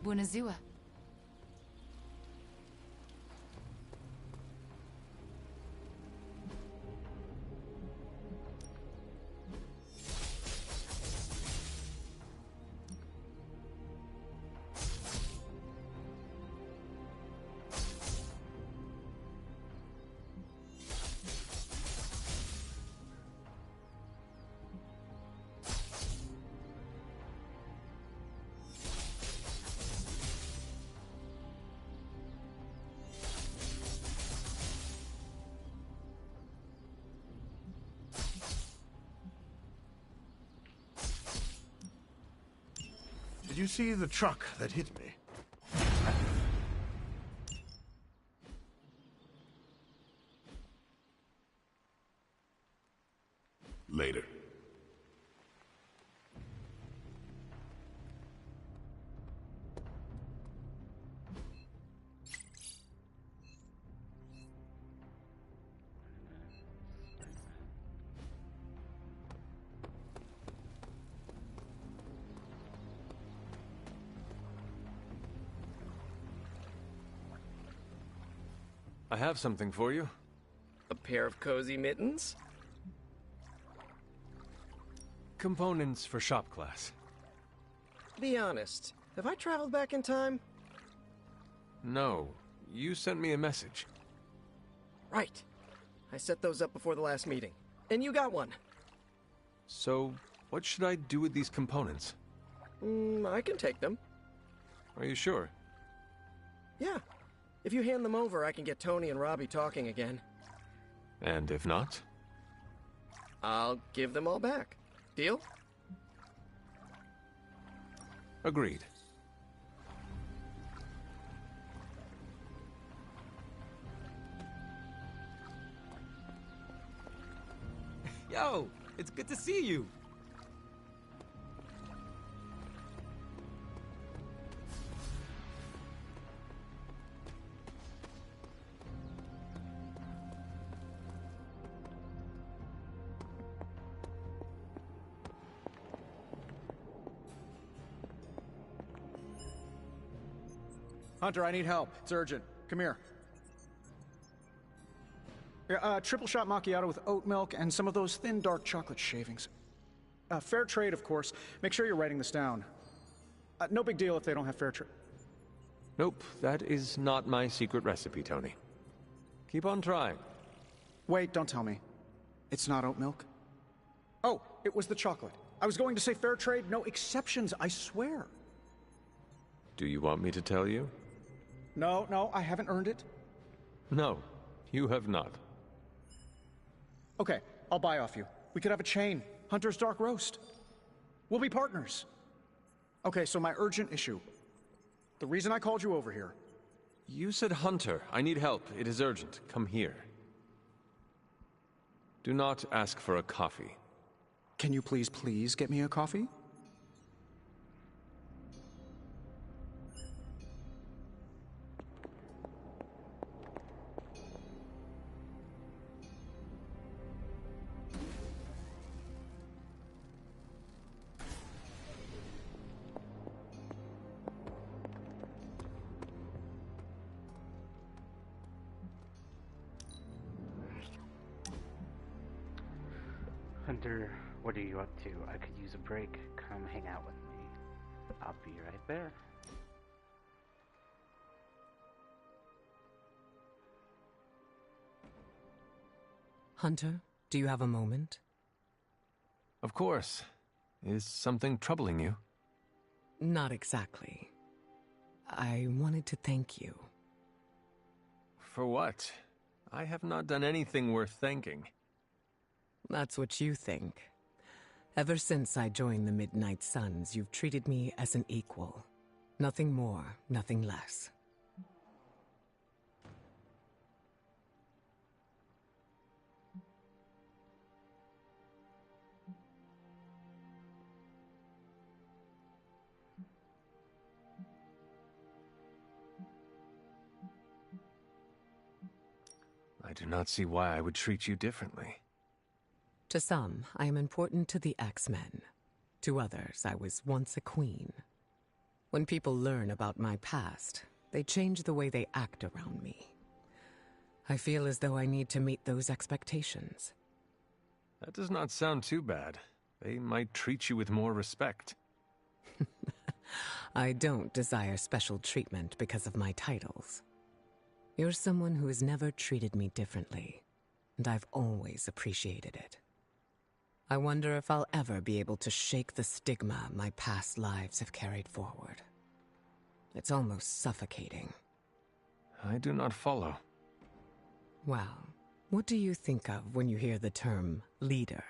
Buonazua. you see the truck that hit me? Later. I have something for you. A pair of cozy mittens? Components for shop class. Be honest, have I traveled back in time? No, you sent me a message. Right. I set those up before the last meeting. And you got one. So, what should I do with these components? I can take them. Are you sure? Yeah. If you hand them over, I can get Tony and Robbie talking again. And if not? I'll give them all back. Deal? Agreed. Yo, it's good to see you. Hunter, I need help. It's urgent. Come here. Triple shot macchiato with oat milk and some of those thin dark chocolate shavings. Fair trade, of course. Make sure you're writing this down. No big deal if they don't have fair trade. Nope, that is not my secret recipe, Tony. Keep on trying. Wait, don't tell me. It's not oat milk? Oh, it was the chocolate. I was going to say fair trade, no exceptions, I swear. Do you want me to tell you? No, I haven't earned it. No, you have not. Okay, I'll buy off you. We could have a chain. Hunter's Dark Roast. We'll be partners. Okay, so my urgent issue. The reason I called you over here. You said Hunter. I need help. It is urgent. Come here. Do not ask for a coffee. Can you please get me a coffee? Hunter, what are you up to? I could use a break. Come hang out with me. I'll be right there. Hunter, do you have a moment? Of course. Is something troubling you? Not exactly. I wanted to thank you. For what? I have not done anything worth thanking. That's what you think. Ever since I joined the Midnight Suns, you've treated me as an equal. Nothing more, nothing less. I do not see why I would treat you differently. To some, I am important to the X-Men. To others, I was once a queen. When people learn about my past, they change the way they act around me. I feel as though I need to meet those expectations. That does not sound too bad. They might treat you with more respect. I don't desire special treatment because of my titles. You're someone who has never treated me differently, and I've always appreciated it. I wonder if I'll ever be able to shake the stigma my past lives have carried forward. It's almost suffocating. I do not follow. Well, what do you think of when you hear the term leader?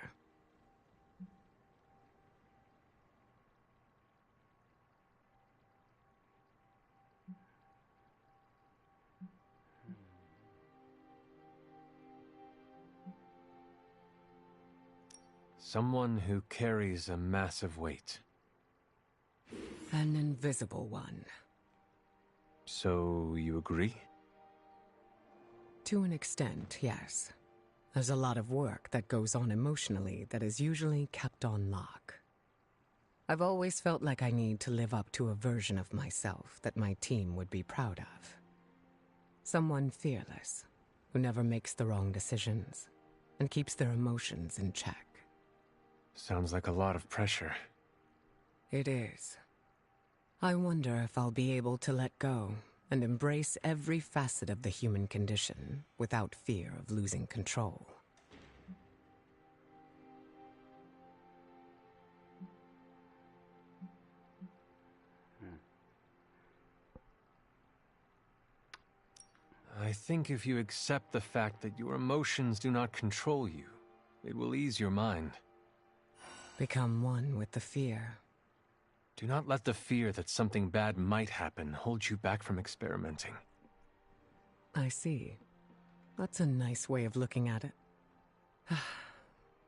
Someone who carries a massive weight. An invisible one. So, you agree? To an extent, yes. There's a lot of work that goes on emotionally that is usually kept on lock. I've always felt like I need to live up to a version of myself that my team would be proud of. Someone fearless, who never makes the wrong decisions, and keeps their emotions in check. Sounds like a lot of pressure. It is. I wonder if I'll be able to let go and embrace every facet of the human condition without fear of losing control. I think if you accept the fact that your emotions do not control you, it will ease your mind. Become one with the fear. Do not let the fear that something bad might happen hold you back from experimenting. I see. That's a nice way of looking at it.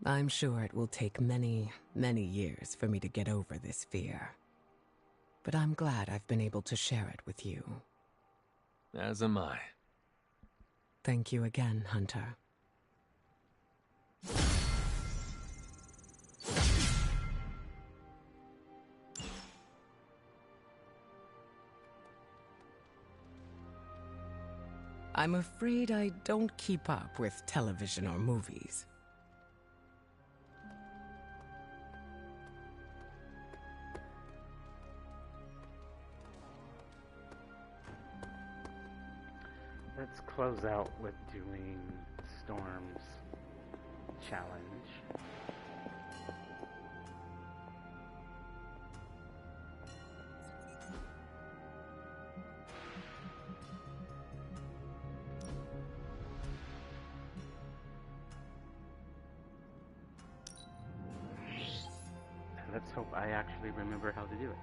I'm sure it will take many, many years for me to get over this fear. But I'm glad I've been able to share it with you. As am I. Thank you again, Hunter. I'm afraid I don't keep up with television or movies. Let's close out with doing Storm's challenge. And let's hope I actually remember how to do it.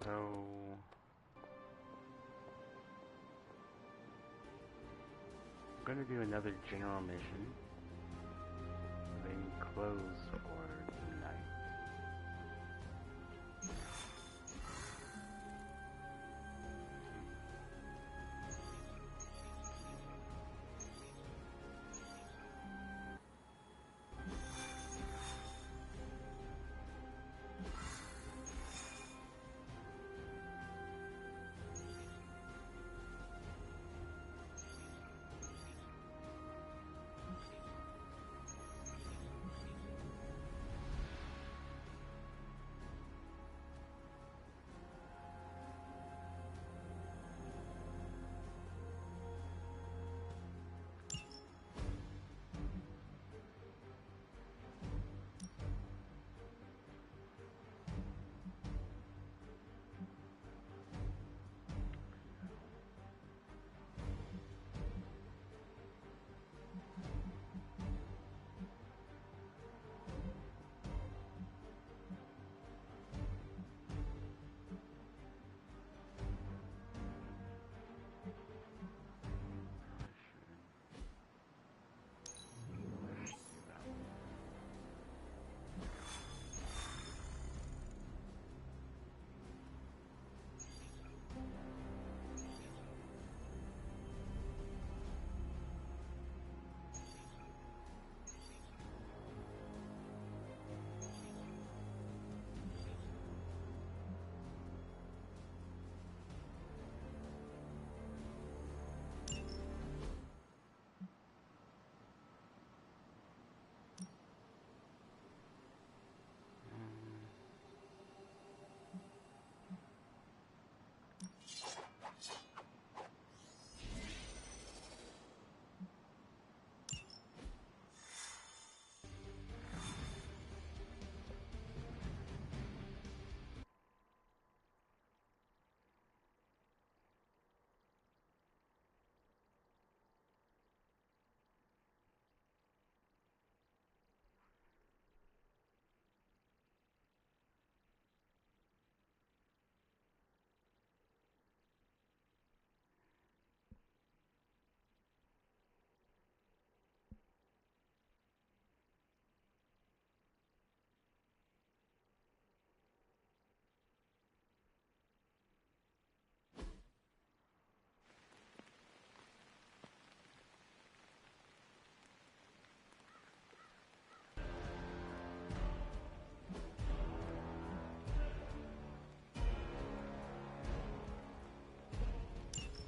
So I'm gonna do another general mission, then close for the night.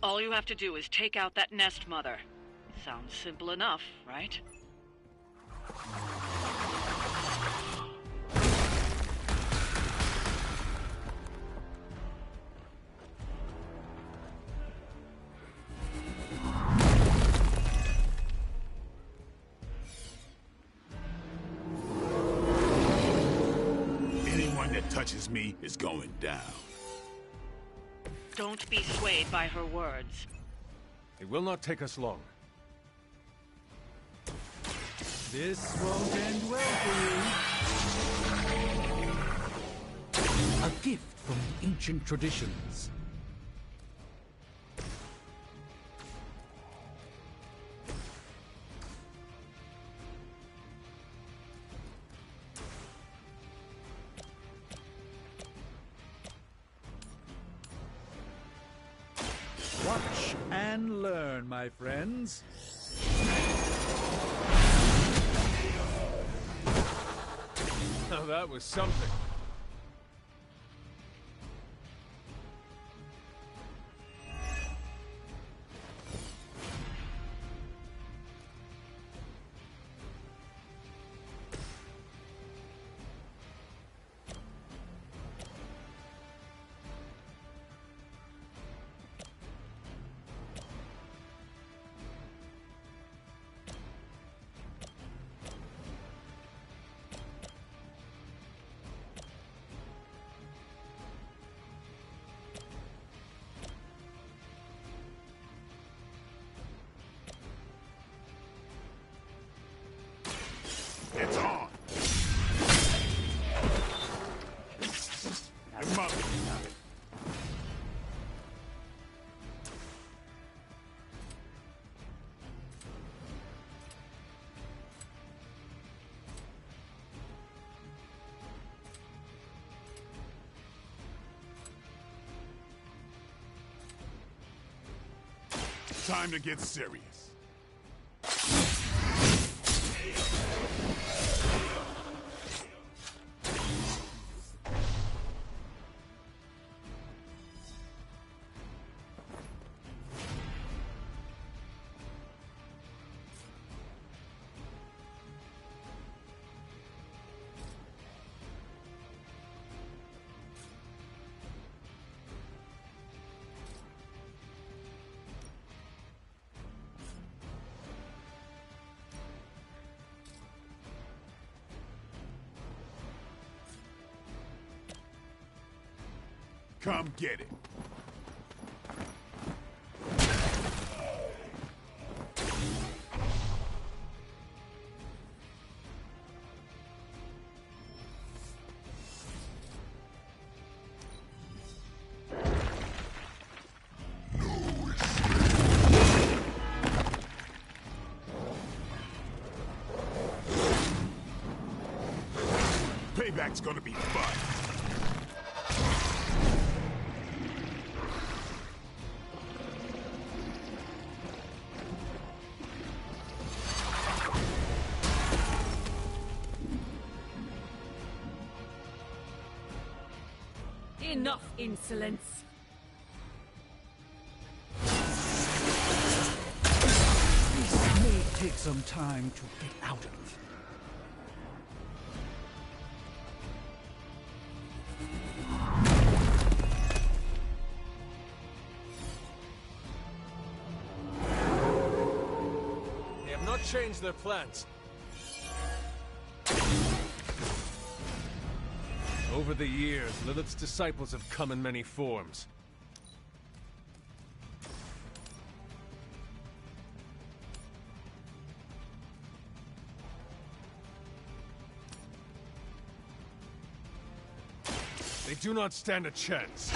All you have to do is take out that nest mother. Sounds simple enough, right? Anyone that touches me is going down. Don't be swayed by her words. It will not take us long. This won't end well for you. A gift from the ancient traditions. Watch and learn, my friends. Now that was something. Time to get serious. Come get it. Payback's gonna be fun. Enough insolence! This may take some time to get out of. They have not changed their plans. Over the years, Lilith's disciples have come in many forms. They do not stand a chance.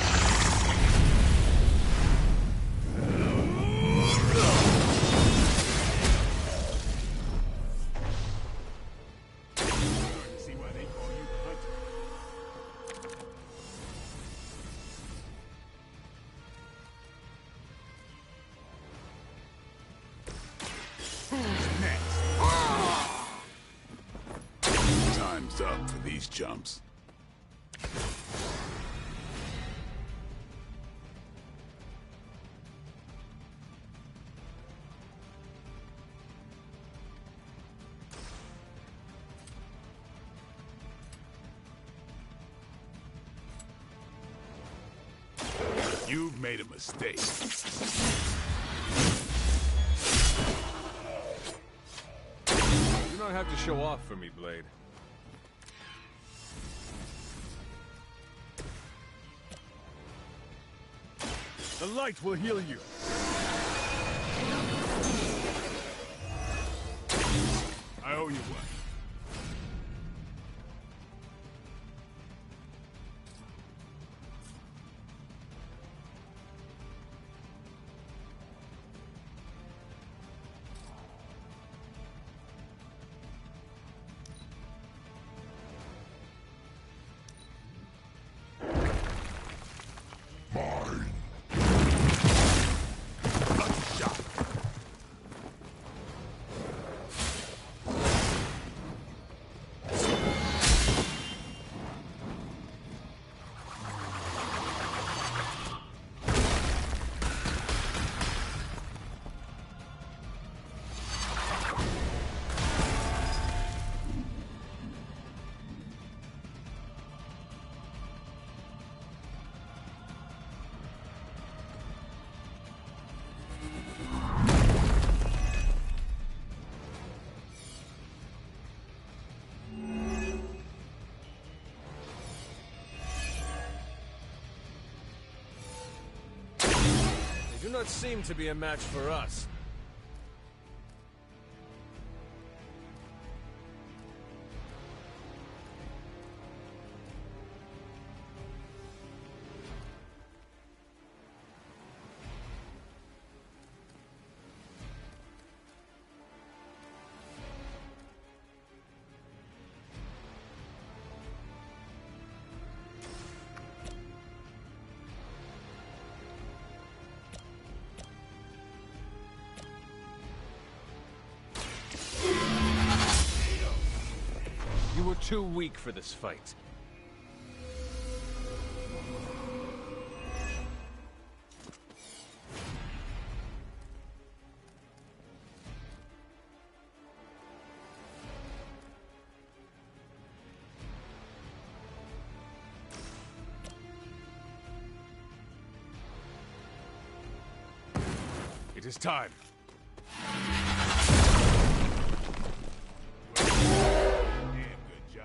Time's up for these jumps. You've made a mistake. You do not have to show off for me, Blade. The light will heal you. I owe you one. They do not seem to be a match for us. were too weak for this fight. It is time. Damn good job.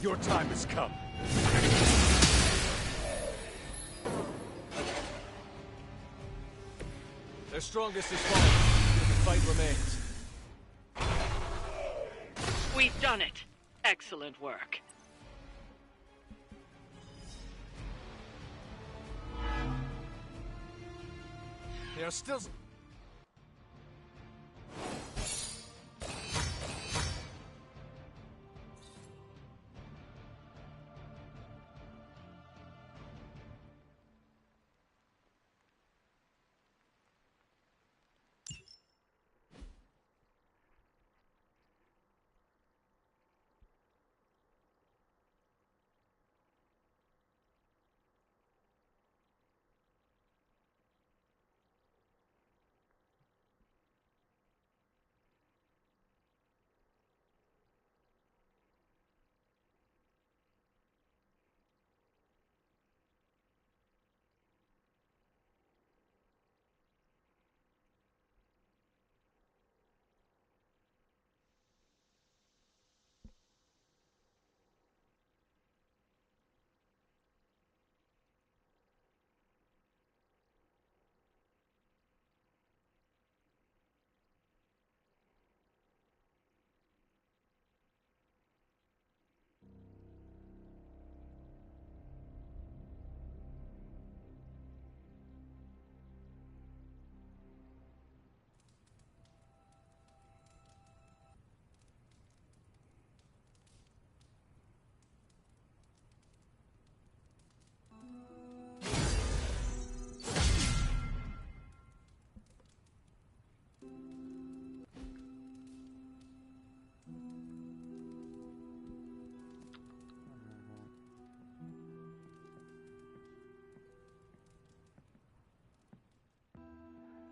Your time has come. Their strongest is fallen. The fight remains. We've done it. Excellent work. They are still...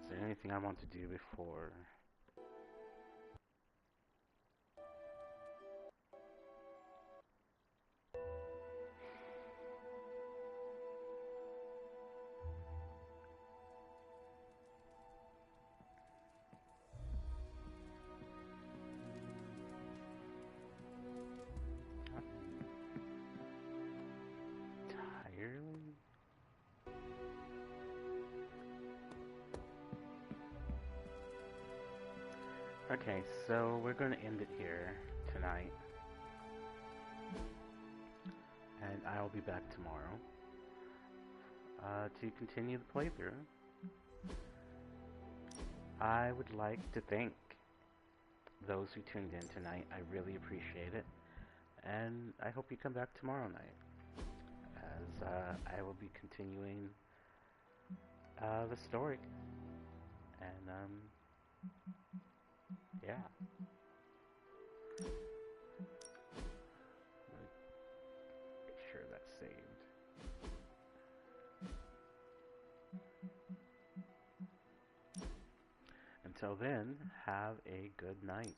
Is there anything I want to do before? Entirely? Okay, so we're going to end it here tonight. And I'll be back tomorrow to continue the playthrough. I would like to thank those who tuned in tonight. I really appreciate it. And I hope you come back tomorrow night, as I will be continuing the story. And yeah. Make sure that's saved. Until then, have a good night.